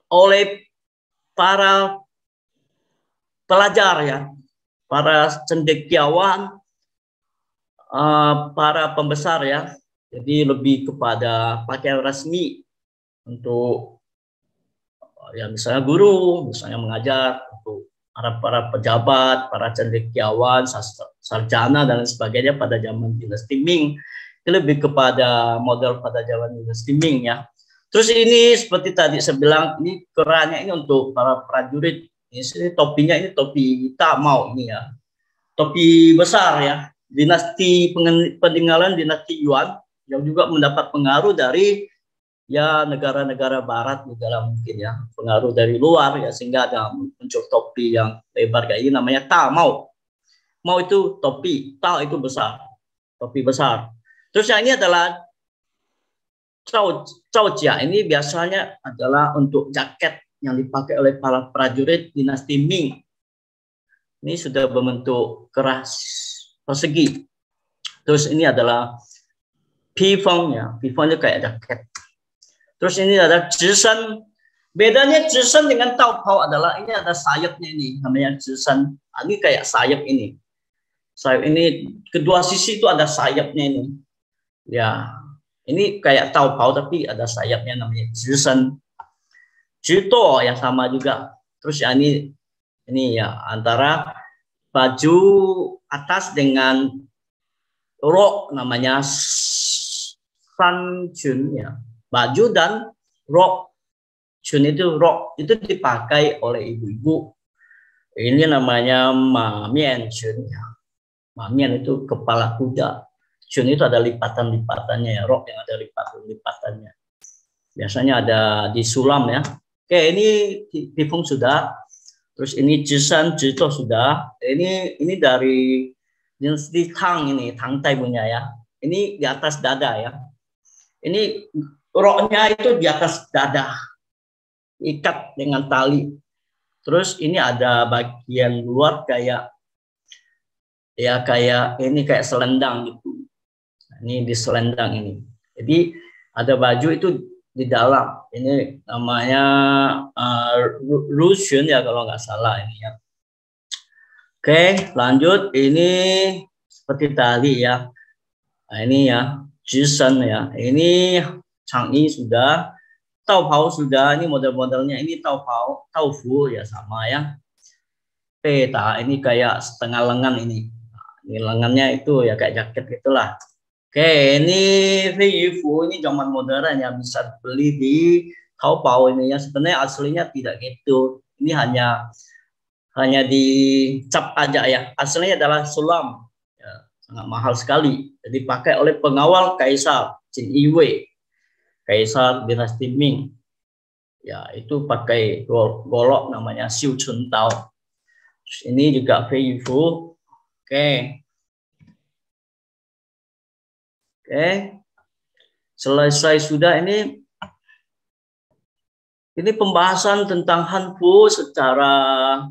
oleh para pelajar ya, para cendekiawan, para pembesar ya. Jadi lebih kepada pakaian resmi untuk ya misalnya guru, misalnya mengajar, untuk para pejabat, para cendekiawan, sarjana dan sebagainya pada zaman dinasti Ming. Itu lebih kepada model pada zaman dinasti Ming ya. Terus ini seperti tadi saya bilang, ini kerannya ini untuk para prajurit. Ini topinya ini topi Tamao ini ya. Topi besar ya. Dinasti peninggalan dinasti Yuan yang juga mendapat pengaruh dari ya negara-negara barat juga mungkin ya, pengaruh dari luar ya, sehingga ada muncul topi yang lebar kayak ini namanya Ta Mau. Mau itu topi, Ta itu besar, topi besar. Terus yang ini adalah Cao Jia, ini biasanya adalah untuk jaket yang dipakai oleh para prajurit dinasti Ming. Ini sudah berbentuk keras persegi. Terus ini adalah pifong ya, pifong itu kayak jaket. Terus ini ada zhishen. Bedanya zhishen dengan taobao adalah ini ada sayapnya ini, namanya zhishen. Ini kayak sayap ini. Sayap ini kedua sisi itu ada sayapnya ini. Ya, ini kayak taobao tapi ada sayapnya, namanya zhishen. Jito yang sama juga. Terus ya ini ya antara baju atas dengan rok, namanya sanjun ya. Baju dan rok, chun itu rok, itu dipakai oleh ibu-ibu. Ini namanya mamian chun ya. Mamian itu kepala kuda. Chun itu ada lipatan-lipatannya ya, rok yang ada lipatan-lipatannya. Biasanya ada di sulam ya. Oke, ini tifung sudah. Terus ini jisan, jito sudah. Ini dari dinasti Tang ini, Tang Tai punya ya. Ini di atas dada ya. Ini roknya itu di atas dada, ikat dengan tali. Terus ini ada bagian luar kayak ya kayak ini kayak selendang gitu. Ini di selendang ini. Jadi ada baju itu di dalam. Ini namanya rusun ya kalau nggak salah ini ya. Oke, lanjut. Ini seperti tadi ya. Nah, ini ya, Jisen ya. Ini Changyi sudah, Taobao sudah. Ini model-modelnya. Ini Taobao, Taofu ya sama ya. Peta ini kayak setengah lengan ini. Nah, ini lengannya itu ya kayak jaket gitulah. Oke, ini Feifu ini zaman modern ya, bisa beli di Taobao ini ya. Sebenarnya aslinya tidak gitu. Ini hanya dicap aja ya. Aslinya adalah sulam. Ya, sangat mahal sekali. Jadi dipakai oleh pengawal Kaisar Qin Yi Wei, Kaisar dinasti Ming. Ya, itu pakai golok namanya Xiu Chun Tao. Ini juga Fei Fu. Oke. Selesai sudah ini pembahasan tentang Hanfu secara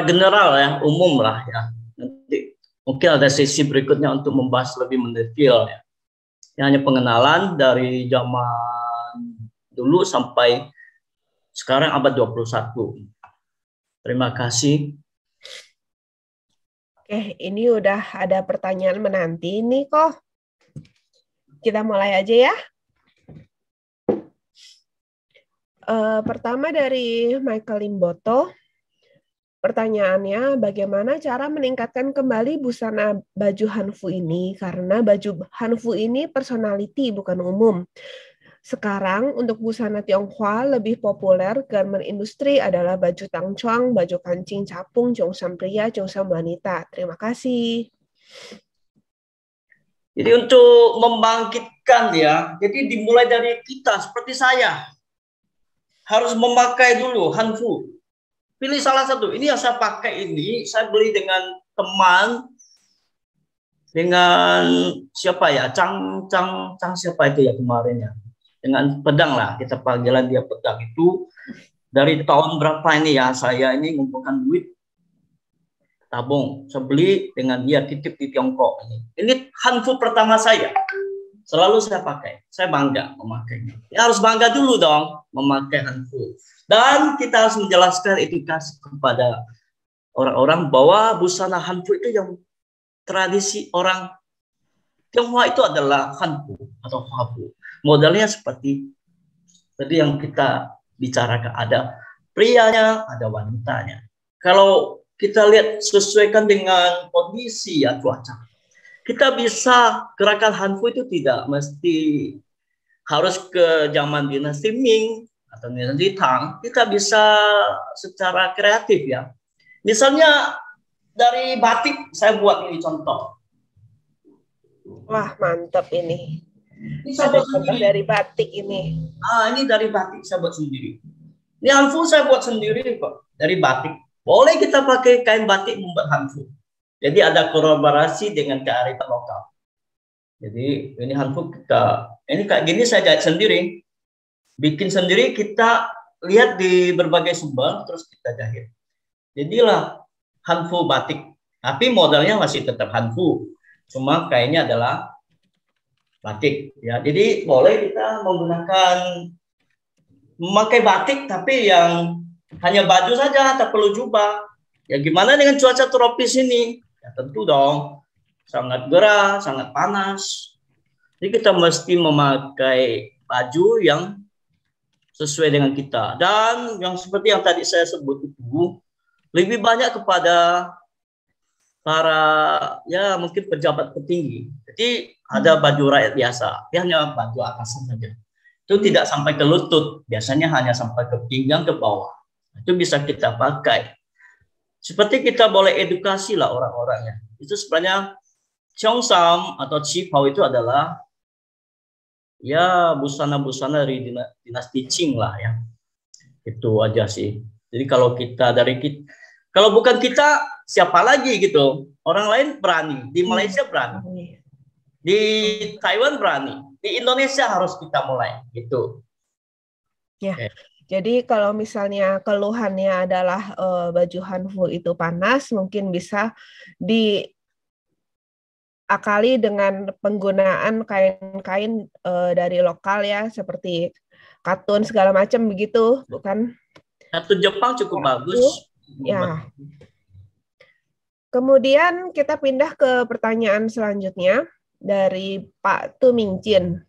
general ya, umum lah ya. Nanti mungkin ada sesi berikutnya untuk membahas lebih mendetail ya. Ini hanya pengenalan dari zaman dulu sampai sekarang abad 21. Terima kasih. Oke, ini udah ada pertanyaan menanti nih kok. Kita mulai aja ya. Pertama dari Michael Limboto. Pertanyaannya, bagaimana cara meningkatkan kembali busana baju Hanfu ini? Karena baju Hanfu ini personality, bukan umum. Sekarang, untuk busana Tionghoa lebih populer garment industri adalah baju tangcuang, baju kancing capung, jongsan pria, jongsan wanita. Terima kasih. Jadi untuk membangkitkan ya, jadi dimulai dari kita, seperti saya. Harus memakai dulu Hanfu. Pilih salah satu. Ini yang saya pakai ini, saya beli dengan teman. dengan siapa ya, Cang siapa itu ya kemarin ya, dengan pedang lah, kita panggilan dia pedang itu. Dari tahun berapa ini ya, saya ini ngumpulkan duit tabung, saya beli dengan dia titip di Tiongkok ini hanfu pertama saya, selalu saya pakai, saya bangga memakainya. Ya harus bangga dulu dong memakai hanfu, dan kita harus menjelaskan edukasi kepada orang-orang bahwa busana hanfu itu yang tradisi orang Tionghoa itu adalah hanfu atau hafu. Modelnya seperti tadi yang kita bicarakan, ada prianya, ada wanitanya. Kalau kita lihat sesuaikan dengan kondisi ya cuaca, kita bisa gerakan hanfu itu tidak mesti harus ke zaman dinasti Ming atau dinasti Tang. Kita bisa secara kreatif ya. Misalnya dari batik saya buat ini contoh. Wah, mantap ini. Ini saya Ada buat contoh sendiri. dari batik ini. Ini dari batik saya buat sendiri. Ini hanfu saya buat sendiri kok, dari batik. Boleh kita pakai kain batik membuat hanfu. Jadi ada kolaborasi dengan kearifan lokal. Jadi ini hanfu kita, ini kayak gini saya jahit sendiri. Bikin sendiri, kita lihat di berbagai sumber, terus kita jahit. Jadilah hanfu batik. Tapi modalnya masih tetap hanfu. Cuma kayaknya adalah batik ya. Jadi boleh kita memakai batik tapi yang hanya baju saja, tak perlu jubah. Ya gimana dengan cuaca tropis ini? Ya tentu dong, sangat gerah, sangat panas. Jadi kita mesti memakai baju yang sesuai dengan kita. Dan yang seperti yang tadi saya sebut itu, lebih banyak kepada para ya mungkin pejabat petinggi. Jadi ada baju rakyat biasa, dia hanya baju atasan saja. Itu tidak sampai ke lutut, biasanya hanya sampai ke pinggang ke bawah. Itu bisa kita pakai. Seperti kita boleh edukasi lah orang-orangnya. Itu sebenarnya Cheongsam atau Qipao itu adalah ya busana-busana dari dinasti Qing lah ya. Itu aja sih. Jadi kalau kalau bukan kita, siapa lagi gitu? Orang lain berani, di Malaysia berani, di Taiwan berani, di Indonesia harus kita mulai gitu. Ya, jadi kalau misalnya keluhannya adalah baju hanfu itu panas, mungkin bisa diakali dengan penggunaan kain-kain dari lokal ya, seperti katun segala macam begitu, bukan? Katun Jepang cukup bagus. Ya. Kemudian kita pindah ke pertanyaan selanjutnya dari Pak Tu Mingcin.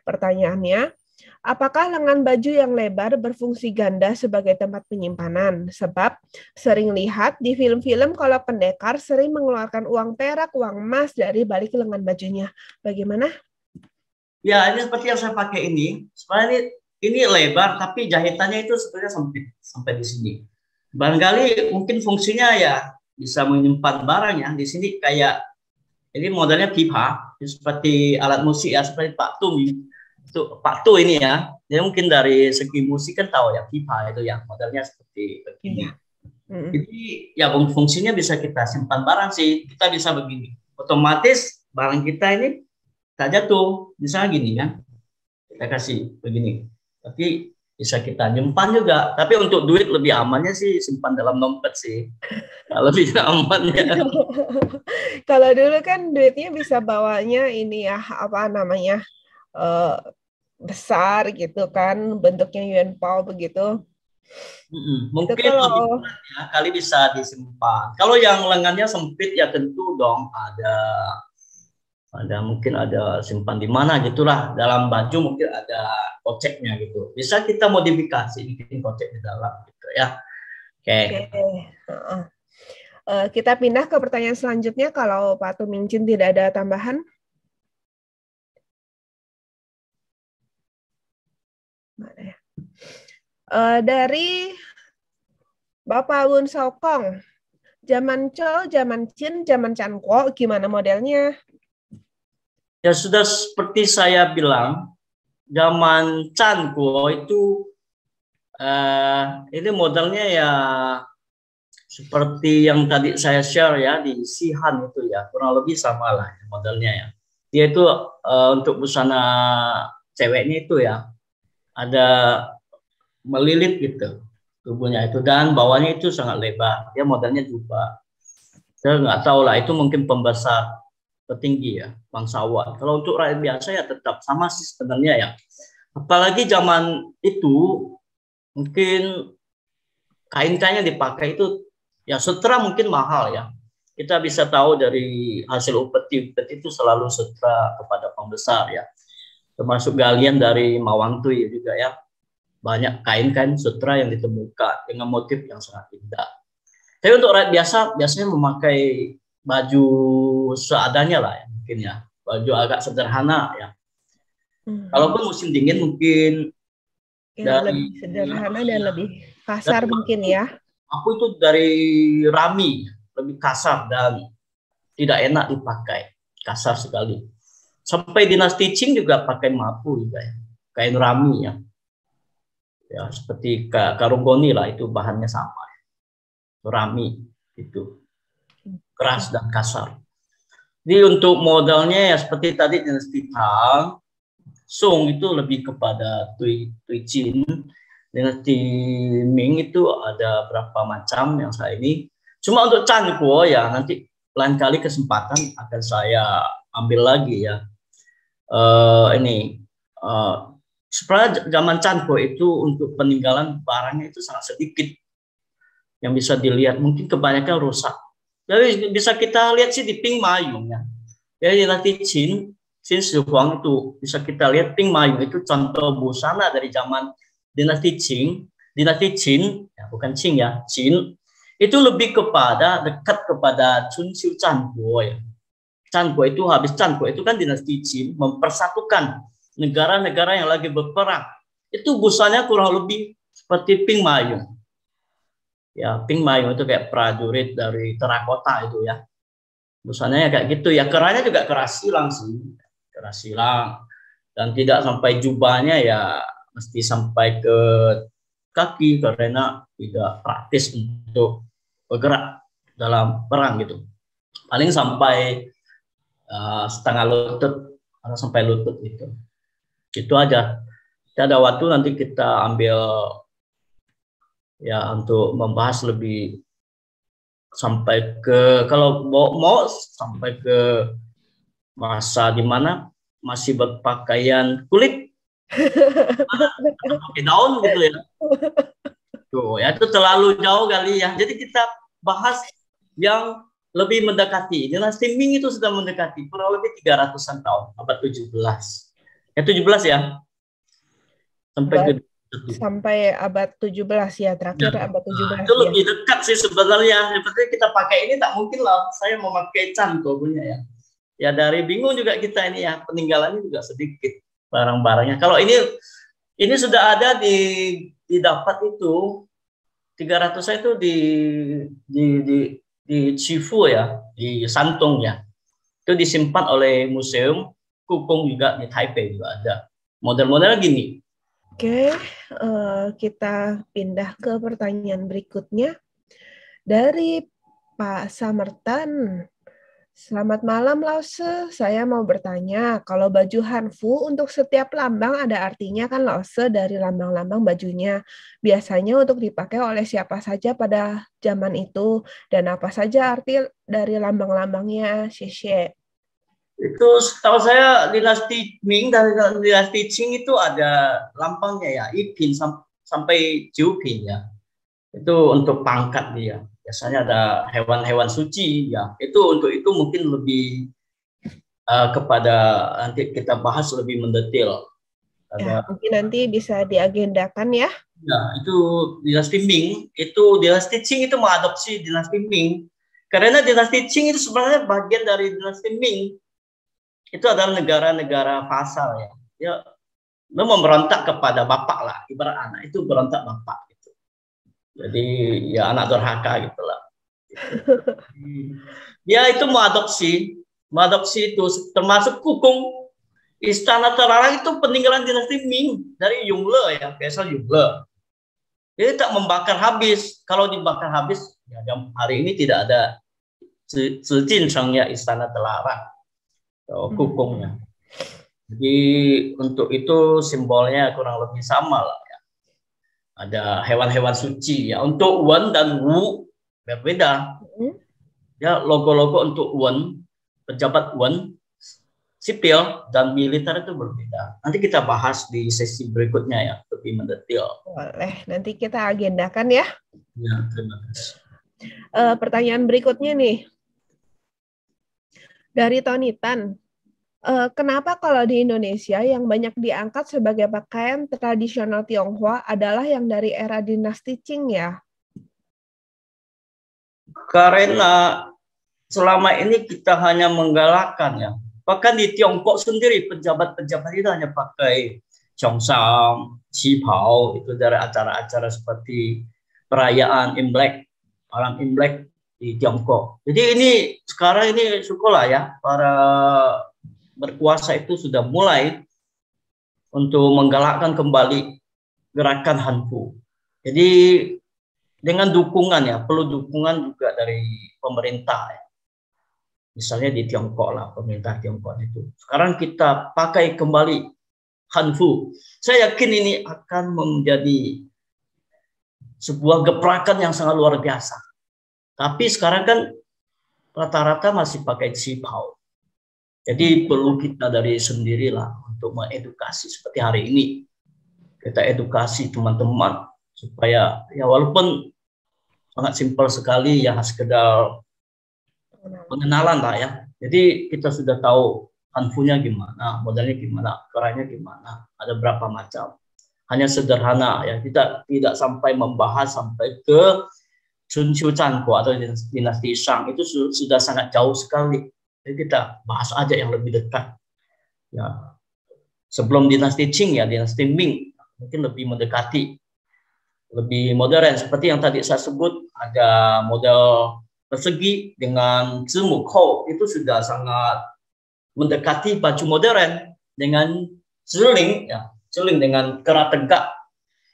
Pertanyaannya, apakah lengan baju yang lebar berfungsi ganda sebagai tempat penyimpanan? Sebab sering lihat di film-film kalau pendekar sering mengeluarkan uang perak, uang emas dari balik lengan bajunya. Bagaimana? Ya, ini seperti yang saya pakai ini. Sebenarnya ini lebar, tapi jahitannya itu sebenarnya sempit sampai di sini. Barangkali mungkin fungsinya ya bisa menyimpan barang ya. Di sini kayak ini modelnya pipa, seperti alat musik ya, seperti Pak Tu ini ya. Jadi mungkin dari segi musik kan tahu ya pipa itu ya, modelnya seperti begini. Jadi ya fungsinya bisa kita simpan barang sih. Kita bisa begini. Otomatis barang kita ini tak jatuh, misalnya gini kan, kita kasih begini. Tapi bisa kita nyimpan juga. Tapi untuk duit lebih amannya sih simpan dalam dompet sih. Lebih amannya. Kalau dulu kan duitnya bisa bawanya ini ya, apa namanya, besar gitu kan, bentuknya yuan pao begitu. Mungkin lebih berat ya, kali bisa disimpan. Kalau yang lengannya sempit ya tentu dong mungkin ada simpan di mana gitulah, dalam baju mungkin ada koceknya gitu, bisa kita modifikasi bikin kocek di dalam gitu ya. Oke. Kita pindah ke pertanyaan selanjutnya kalau Pak Tu Mingcin tidak ada tambahan. Dari Bapak Wun Saokong, zaman Chou, zaman Qin, zaman Chan Kuo, gimana modelnya? Ya sudah seperti saya bilang, zaman Chan Kuo itu ini modelnya ya seperti yang tadi saya share ya di Sihan itu ya, kurang lebih sama lah modelnya ya. Dia itu untuk busana ceweknya itu ya ada melilit gitu tubuhnya itu, dan bawahnya itu sangat lebar. Dia modelnya jubah. Saya nggak tahu lah, itu mungkin pembesar petinggi ya, bangsawan. Kalau untuk rakyat biasa ya tetap sama sih sebenarnya ya. Apalagi zaman itu mungkin kain-kainnya dipakai itu ya sutra mungkin mahal ya. Kita bisa tahu dari hasil upeti itu selalu sutra kepada pembesar ya. Termasuk galian dari Mawangtui juga ya. Banyak kain-kain sutra yang ditemukan dengan motif yang sangat indah. Tapi untuk rakyat biasa biasanya memakai baju seadanya lah ya, mungkin ya. Baju agak sederhana ya. Kalaupun musim dingin mungkin ya, lebih sederhana dan lebih kasar mungkin ya. Aku itu dari rami, lebih kasar dan tidak enak dipakai, kasar sekali. Sampai dinasti Qing juga pakai mapu juga ya, kain rami ya. Ya seperti karung goni lah, itu bahannya sama. Rami itu keras dan kasar. Jadi untuk modalnya ya seperti tadi dinasti Tang, Song itu lebih kepada Tui Jin. Dinasti Ming itu ada berapa macam yang saya ini. Cuma untuk Chan Kuo ya nanti lain kali kesempatan akan saya ambil lagi ya. Sebenarnya zaman Chan Kuo itu untuk peninggalan barangnya itu sangat sedikit yang bisa dilihat, mungkin kebanyakan rusak. Jadi bisa kita lihat sih di Ping Mayung ya. Jadi dinasti Qin Shi Huang itu bisa kita lihat Ping Mayung itu contoh busana dari zaman dinasti Qing, dinasti Qin, ya, bukan Qing ya, Qin itu lebih kepada dekat kepada Chun Xiu Chan Kuo ya. Chan Kuo itu habis Chan Kuo itu kan dinasti Qin mempersatukan negara-negara yang lagi berperang. Itu busanya kurang lebih seperti Ping Mayung. Ya, Ping Mayung itu kayak prajurit dari terakota itu ya. Busanya kayak gitu ya. Kerahnya juga keras silang sih, keras silang, dan tidak sampai jubahnya ya mesti sampai ke kaki karena tidak praktis untuk bergerak dalam perang gitu. Paling sampai setengah lutut atau sampai lutut gitu. Itu aja. Kita ada waktu nanti kita ambil ya untuk membahas lebih sampai ke, kalau mau sampai ke masa di mana masih berpakaian kulit pakai daun gitu ya. Tuh, ya itu terlalu jauh kali ya. Jadi kita bahas yang lebih mendekati. Dinasti Ming itu sudah mendekati kurang lebih 300-an tahun, abad 17. Ya 17 ya. Sampai abad 17 ya, terakhir ya, abad 17. Itu ya. Lebih dekat sih sebenarnya. Seperti kita pakai ini tak mungkin lah saya memakai Chan Kuo punya ya. Ya dari bingung juga kita ini ya, peninggalannya juga sedikit barang-barangnya. Kalau ini sudah ada didapat itu 300 itu di Chifu ya, di Shantung ya. Itu disimpan oleh museum Kukung juga di Taipei juga ada. Model-model gini. Oke, kita pindah ke pertanyaan berikutnya dari Pak Samertan. Selamat malam, Lause. Saya mau bertanya, kalau baju Hanfu untuk setiap lambang ada artinya kan, Lause, dari lambang-lambang bajunya. Biasanya untuk dipakai oleh siapa saja pada zaman itu, dan apa saja arti dari lambang-lambangnya, Xie. Itu setahu saya dinasti Ming dan dinasti Qing itu ada lambangnya ya, Yipin sampai Jiupin ya. Itu untuk pangkat dia. Biasanya ada hewan-hewan suci ya. Untuk itu mungkin lebih kepada nanti kita bahas lebih mendetail. Ya, mungkin nanti bisa diagendakan ya. Ya, itu dinasti Ming, itu dinasti Qing itu mengadopsi dinasti Ming. Karena dinasti Qing itu sebenarnya bagian dari dinasti Ming. Itu adalah negara-negara vasal ya. Ya, memberontak kepada bapak lah, ibarat anak itu berontak bapak. Jadi ya anak durhaka gitulah. Ya itu mengadopsi itu termasuk Kukung, istana terlarang itu peninggalan dinasti Ming dari Yongle ya, biasa Yongle. Jadi tak membakar habis. Kalau dibakar habis, ya, hari ini tidak ada ya istana terlarang, hukumnya. Jadi untuk itu simbolnya kurang lebih sama lah ya. Ada hewan-hewan suci ya. Untuk Wen dan Wu berbeda. Ya, logo-logo untuk Wen, pejabat Wen, sipil dan militer itu berbeda. Nanti kita bahas di sesi berikutnya ya, lebih mendetail. Boleh, nanti kita agendakan ya. Ya, terima kasih. Pertanyaan berikutnya nih. Dari Tony Tan. Kenapa kalau di Indonesia yang banyak diangkat sebagai pakaian tradisional Tionghoa adalah yang dari era dinasti Qing ya? Karena selama ini kita hanya menggalakkan ya. Bahkan di Tiongkok sendiri pejabat-pejabat itu hanya pakai Cheongsam, Qipao, itu dari acara-acara seperti perayaan Imlek, malam Imlek di Tiongkok. Jadi ini sekarang ini syukurlah ya, para berkuasa itu sudah mulai untuk menggalakkan kembali gerakan Hanfu. Jadi dengan dukungan ya, perlu dukungan juga dari pemerintah ya. Misalnya di Tiongkok lah, pemerintah Tiongkok itu. Sekarang kita pakai kembali Hanfu. Saya yakin ini akan menjadi sebuah gebrakan yang sangat luar biasa. Tapi sekarang kan rata-rata masih pakai Qipao. Jadi perlu kita dari sendirilah untuk mengedukasi seperti hari ini. Kita edukasi teman-teman supaya ya walaupun sangat simpel sekali ya sekedar pengenalan lah ya. Jadi kita sudah tahu Hanfunya gimana, modelnya gimana, caranya gimana, ada berapa macam. Hanya sederhana ya, kita tidak sampai membahas sampai ke Sun Qiu Zhanguo atau dinasti Shang, itu sudah sangat jauh sekali. Jadi kita bahas aja yang lebih dekat. Ya, sebelum dinasti Qing ya, dinasti Ming mungkin lebih mendekati, lebih modern. Seperti yang tadi saya sebut, ada model persegi dengan zimu kou, itu sudah sangat mendekati baju modern dengan seling, ya, seling dengan kerat tegak.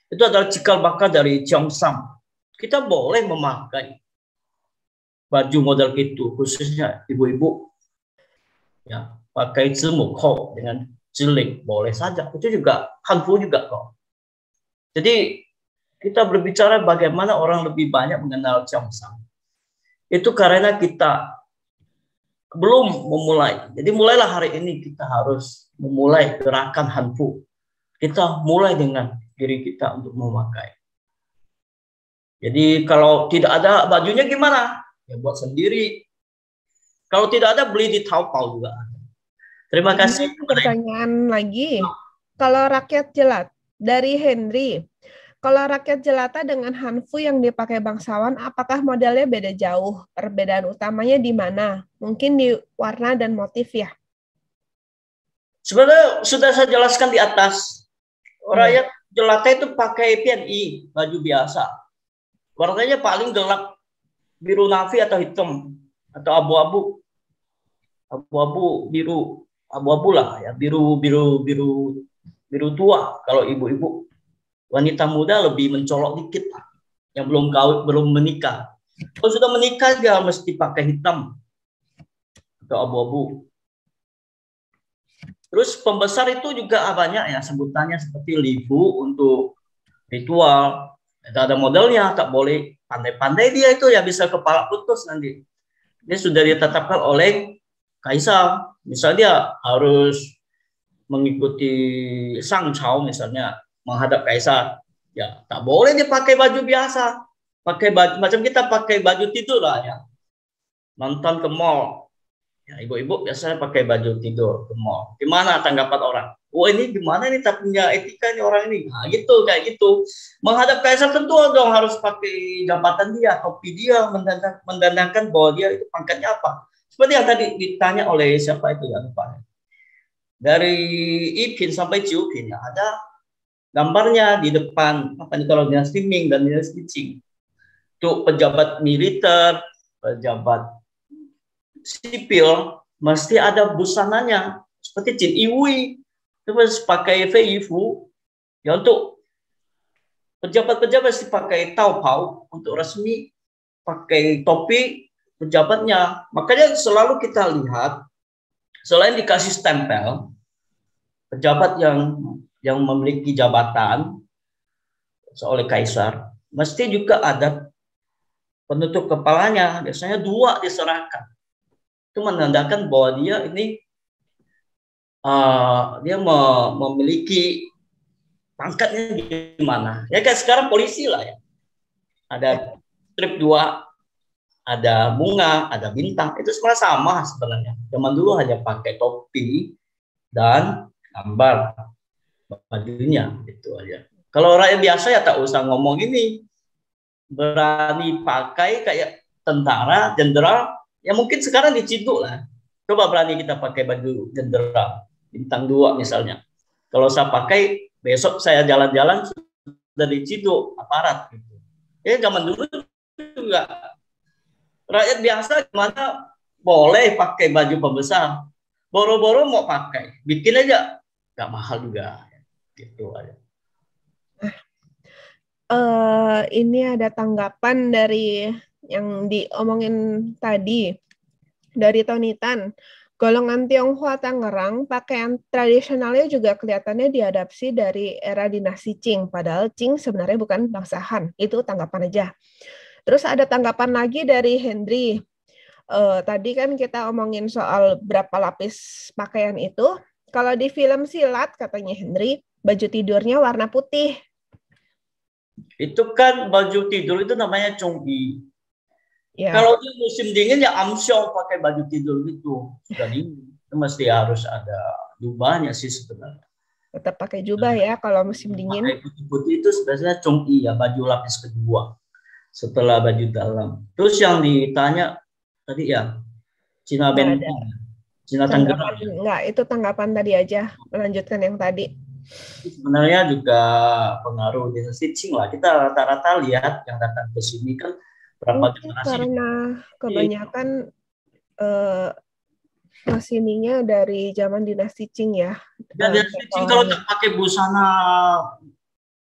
Itu adalah cikal bakal dari Cheongsam. Kita boleh memakai baju model itu, khususnya ibu-ibu. Ya, pakai zimu kou dengan seling boleh saja. Itu juga Hanfu juga kok. Jadi kita berbicara bagaimana orang lebih banyak mengenal Cheongsam. Itu karena kita belum memulai. Jadi mulailah hari ini kita harus memulai gerakan Hanfu. Kita mulai dengan diri kita untuk memakai. Jadi kalau tidak ada bajunya gimana? Ya buat sendiri. Kalau tidak ada beli di Taobao juga. Terima kasih. Pertanyaan lagi. Kalau rakyat jelat dari Henry. Kalau rakyat jelata dengan Hanfu yang dipakai bangsawan, apakah modelnya beda jauh? Perbedaan utamanya di mana? Mungkin di warna dan motif ya? Sebenarnya sudah saya jelaskan di atas. Rakyat jelata itu pakai PNI, baju biasa. Warnanya paling gelap, biru navy atau hitam, atau abu-abu. Abu-abu, biru, abu-abu lah ya, biru tua kalau ibu-ibu. Wanita muda lebih mencolok dikit lah, yang belum menikah. Kalau sudah menikah dia mesti pakai hitam atau abu-abu. Terus pembesar itu juga banyak ya sebutannya seperti libu untuk ritual. Ada modelnya, tak boleh pandai-pandai dia itu ya bisa kepala putus nanti. Dia sudah ditetapkan oleh kaisar. Misalnya dia harus mengikuti Sang Cao misalnya, menghadap kaisar, ya tak boleh dipakai baju biasa, pakai baju macam kita pakai baju tidur lah ya, nonton ke mall, ya ibu-ibu biasanya pakai baju tidur ke mall. Gimana tanggapan orang? Oh ini gimana nih tak punya etika nih orang ini? Nah gitu kayak gitu. Menghadap kaisar tentu dong harus pakai jabatan dia, topi dia, mendandakan bahwa dia itu pangkatnya apa. Seperti yang tadi ditanya oleh siapa itu ya lupa. Dari Ipin sampai Ciupin ya ada gambarnya di depan apa nih kalau dinasti Ming dan dinasti Qing. Untuk pejabat militer, pejabat sipil mesti ada busananya seperti Jin Iwui, terus pakai Fei Fu. Ya untuk pejabat-pejabat sih pakai taupau untuk resmi, pakai topi pejabatnya. Makanya selalu kita lihat, selain dikasih stempel, pejabat yang memiliki jabatan oleh kaisar, mesti juga ada penutup kepalanya. Biasanya 2 diserahkan. Itu menandakan bahwa dia ini dia memiliki pangkatnya gimana. Ya kayak sekarang polisi lah ya. Ada strip 2, ada bunga, ada bintang. Itu sebenarnya sama sebenarnya. Zaman dulu hanya pakai topi dan gambar bajunya itu aja. Kalau rakyat biasa ya tak usah ngomong ini. Berani pakai kayak tentara, jenderal, ya mungkin sekarang diciduk lah. Coba berani kita pakai baju jenderal, bintang 2 misalnya. Kalau saya pakai, besok saya jalan-jalan sudah diciduk aparat. Gitu. Ya zaman dulu juga rakyat biasa gimana boleh pakai baju pembesar. Boro-boro mau pakai, bikin aja, nggak mahal juga. Gitu aja. Ini ada tanggapan dari yang diomongin tadi dari Tonitan. Golongan Tionghoa Tangerang, pakaian tradisionalnya juga kelihatannya diadapsi dari era dinasti Qing, padahal Qing sebenarnya bukan bangsa Han. Itu tanggapan aja. Terus ada tanggapan lagi dari Hendry. Tadi kan kita omongin soal berapa lapis pakaian itu. Kalau di film Silat, katanya Hendry, baju tidurnya warna putih. Itu kan baju tidur itu namanya chonggi. Ya. Kalau di musim dingin ya amsyong pakai baju tidur gitu. Sudah dingin. Itu mesti harus ada jubahnya sih sebenarnya. Tetap pakai jubah ya kalau musim dingin. Pakai putih-putih itu sebenarnya chonggi ya, baju lapis kedua setelah baju dalam. Terus yang ditanya tadi ya Cina Benteng, Cina Tangerang. Enggak, itu tanggapan tadi aja. Melanjutkan yang tadi. Sebenarnya juga pengaruh dinasti Qing lah. Kita rata-rata lihat yang datang ke sini kan berapa generasi. Karena kebanyakan kesininya dari zaman dinasti Qing ya. Dan dinasti Qing kalau tak pakai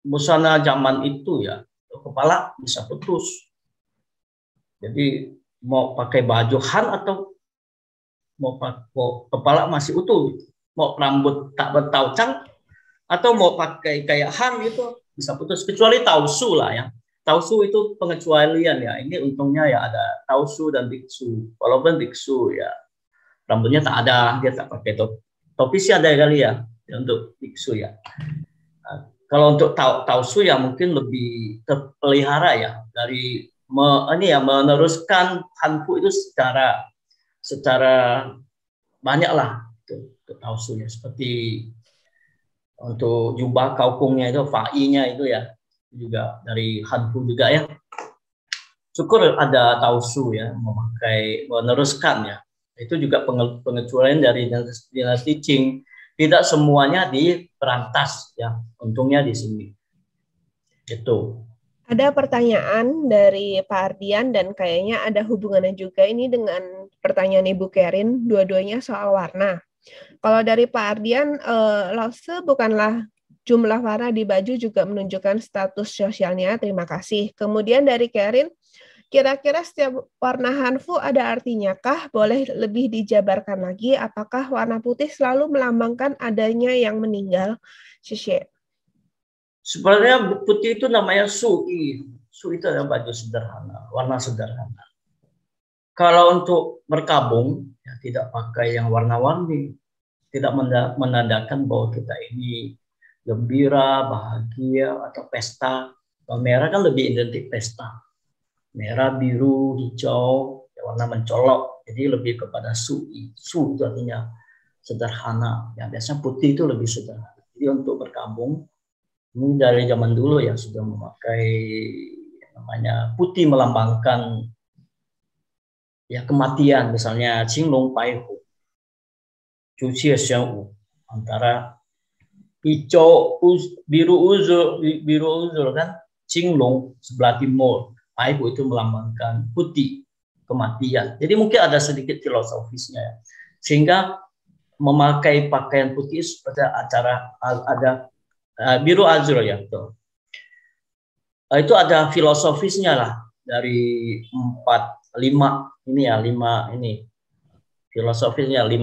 busana zaman itu ya, kepala bisa putus. Jadi mau pakai baju Han atau mau kepala masih utuh, mau rambut tak bertaucang atau mau pakai kayak Han gitu bisa putus, kecuali Tausu lah ya. Tausu itu pengecualian ya. Ini untungnya ya ada Tausu dan Biksu. Walaupun Biksu ya rambutnya tak ada, dia tak pakai topi sih ada kali ya untuk Biksu ya. Nah, kalau untuk Tausu ya mungkin lebih terpelihara ya dari meneruskan Hanfu itu secara banyak lah untuk Tausunya, seperti untuk jubah kaukungnya itu Fa'inya itu ya juga dari Hanfu juga ya. Syukur ada Tausu ya meneruskan ya. Itu juga pengecualian dari dinasti Qing. Tidak semuanya diperantas ya. Untungnya di sini. Itu. Ada pertanyaan dari Pak Ardian dan kayaknya ada hubungannya juga ini dengan pertanyaan Ibu Kerin, dua-duanya soal warna. Kalau dari Pak Ardian, Lause bukanlah jumlah warna di baju juga menunjukkan status sosialnya, terima kasih. Kemudian dari Kerin, kira-kira setiap warna Hanfu ada artinya kah? Boleh lebih dijabarkan lagi, apakah warna putih selalu melambangkan adanya yang meninggal? Xie. Sebenarnya putih itu namanya sui. Sui itu adalah baju sederhana, warna sederhana. Kalau untuk berkabung, ya tidak pakai yang warna-warni, tidak menandakan bahwa kita ini gembira, bahagia, atau pesta. Kalau merah kan lebih identik pesta. Merah, biru, hijau, ya warna mencolok. Jadi lebih kepada sui. Su itu artinya sederhana. Ya, biasanya putih itu lebih sederhana. Jadi untuk berkabung, ini dari zaman dulu ya sudah memakai namanya putih melambangkan ya kematian, misalnya Qinglong Baihu, Cuci Xiangwu, antara hijau biru uzur kan, Qinglong sebelah timur, Baihu itu melambangkan putih kematian. Jadi mungkin ada sedikit filosofisnya ya. Sehingga memakai pakaian putih seperti ada biru azur ya betul. Itu ada filosofisnya lah dari 5 ini ya, 5 ini filosofisnya 5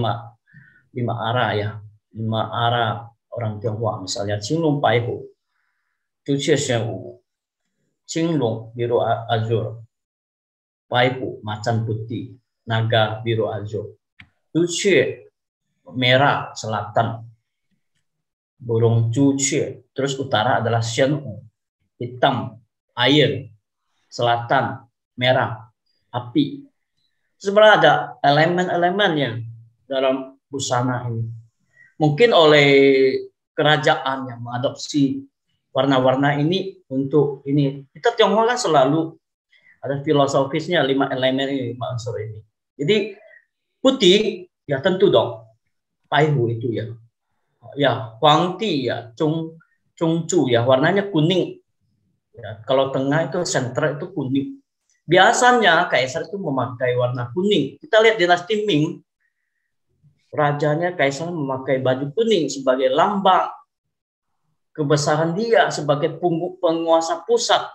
arah ya, 5 arah orang Tionghoa misalnya Qinglong Baihu, Zhuqie Shenwu, Qinglong biru azur, Baihu macan putih, naga biru azur, Zhuqie merah selatan, burung Zhuqie, terus utara adalah Shenwu, hitam air, selatan merah api. Sebenarnya ada elemen-elemennya dalam busana ini. Mungkin oleh kerajaan yang mengadopsi warna-warna ini untuk ini. Kita Tionghoa kan selalu ada filosofisnya 5 elemen ini, 5 unsur ini. Jadi putih ya tentu dong, Baihu itu ya. Ya, Huangdi ya, Zhongzhu ya, warnanya kuning. Ya, kalau tengah itu sentral itu kuning. Biasanya kaisar itu memakai warna kuning. Kita lihat dinasti Ming, rajanya kaisar memakai baju kuning sebagai lambang kebesaran dia sebagai penguasa pusat.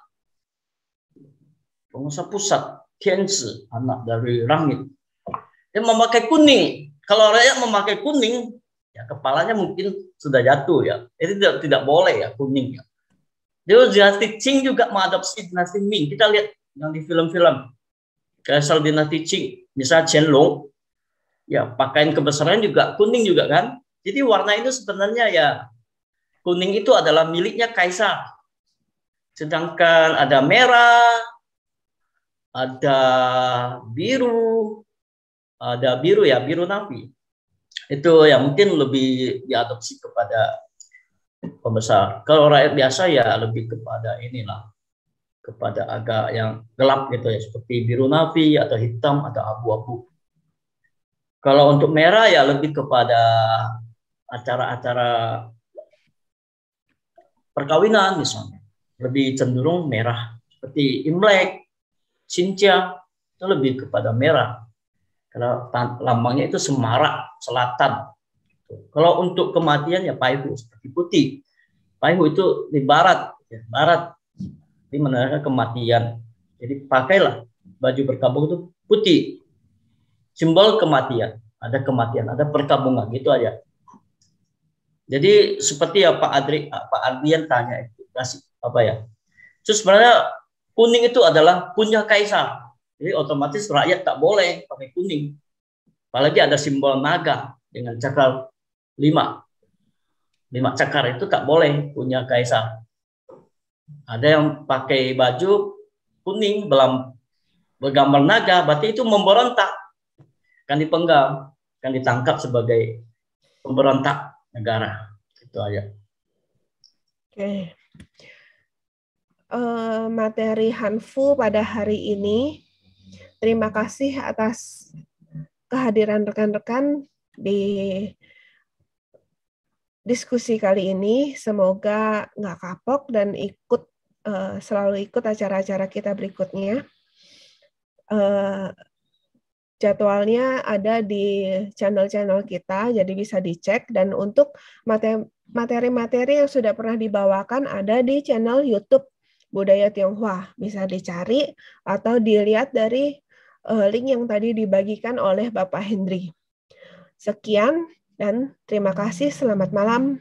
Penguasa pusat, Tianzi, anak dari langit. Dia memakai kuning. Kalau rakyat memakai kuning, ya kepalanya mungkin sudah jatuh ya. Itu tidak boleh ya kuning ya. Dia dinasti Qing juga mengadopsi dinasti Ming. Kita lihat yang di film-film kaisar dinasti Qing, misalnya Qianlong, ya pakaian kebesaran juga kuning juga kan. Jadi warna itu sebenarnya ya kuning itu adalah miliknya kaisar. Sedangkan ada merah, ada biru ya, biru navy. Itu ya mungkin lebih diadopsi kepada pembesar. Kalau rakyat biasa ya lebih kepada inilah, kepada agak yang gelap gitu ya, seperti biru navy atau hitam atau abu-abu. Kalau untuk merah ya lebih kepada acara-acara perkawinan misalnya, lebih cenderung merah. Seperti Imlek, Xinjia, itu lebih kepada merah. Kalau lambangnya itu semarak selatan. Kalau untuk kematian ya Baihu seperti putih. Baihu itu di barat, ya, barat. Ini menandakan kematian. Jadi pakailah baju berkabung itu putih. Simbol kematian. Ada kematian, ada perkabungan gitu aja. Jadi seperti ya Pak Adrian tanya itu kasih apa ya? Terus sebenarnya kuning itu adalah punya kaisar. Jadi otomatis rakyat tak boleh pakai kuning. Apalagi ada simbol naga dengan cakar 5 cakar itu tak boleh punya kaisar. Ada yang pakai baju kuning bergambar naga, berarti itu memberontak, akan dipenggal, akan ditangkap sebagai pemberontak negara. Itu aja. Oke. Materi Hanfu pada hari ini. Terima kasih atas kehadiran rekan-rekan di diskusi kali ini. Semoga nggak kapok dan selalu ikut acara-acara kita berikutnya. Jadwalnya ada di channel-channel kita, jadi bisa dicek. Dan untuk materi-materi yang sudah pernah dibawakan ada di channel YouTube Budaya Tionghoa. Bisa dicari atau dilihat dari link yang tadi dibagikan oleh Bapak Hendri. Sekian dan terima kasih. Selamat malam.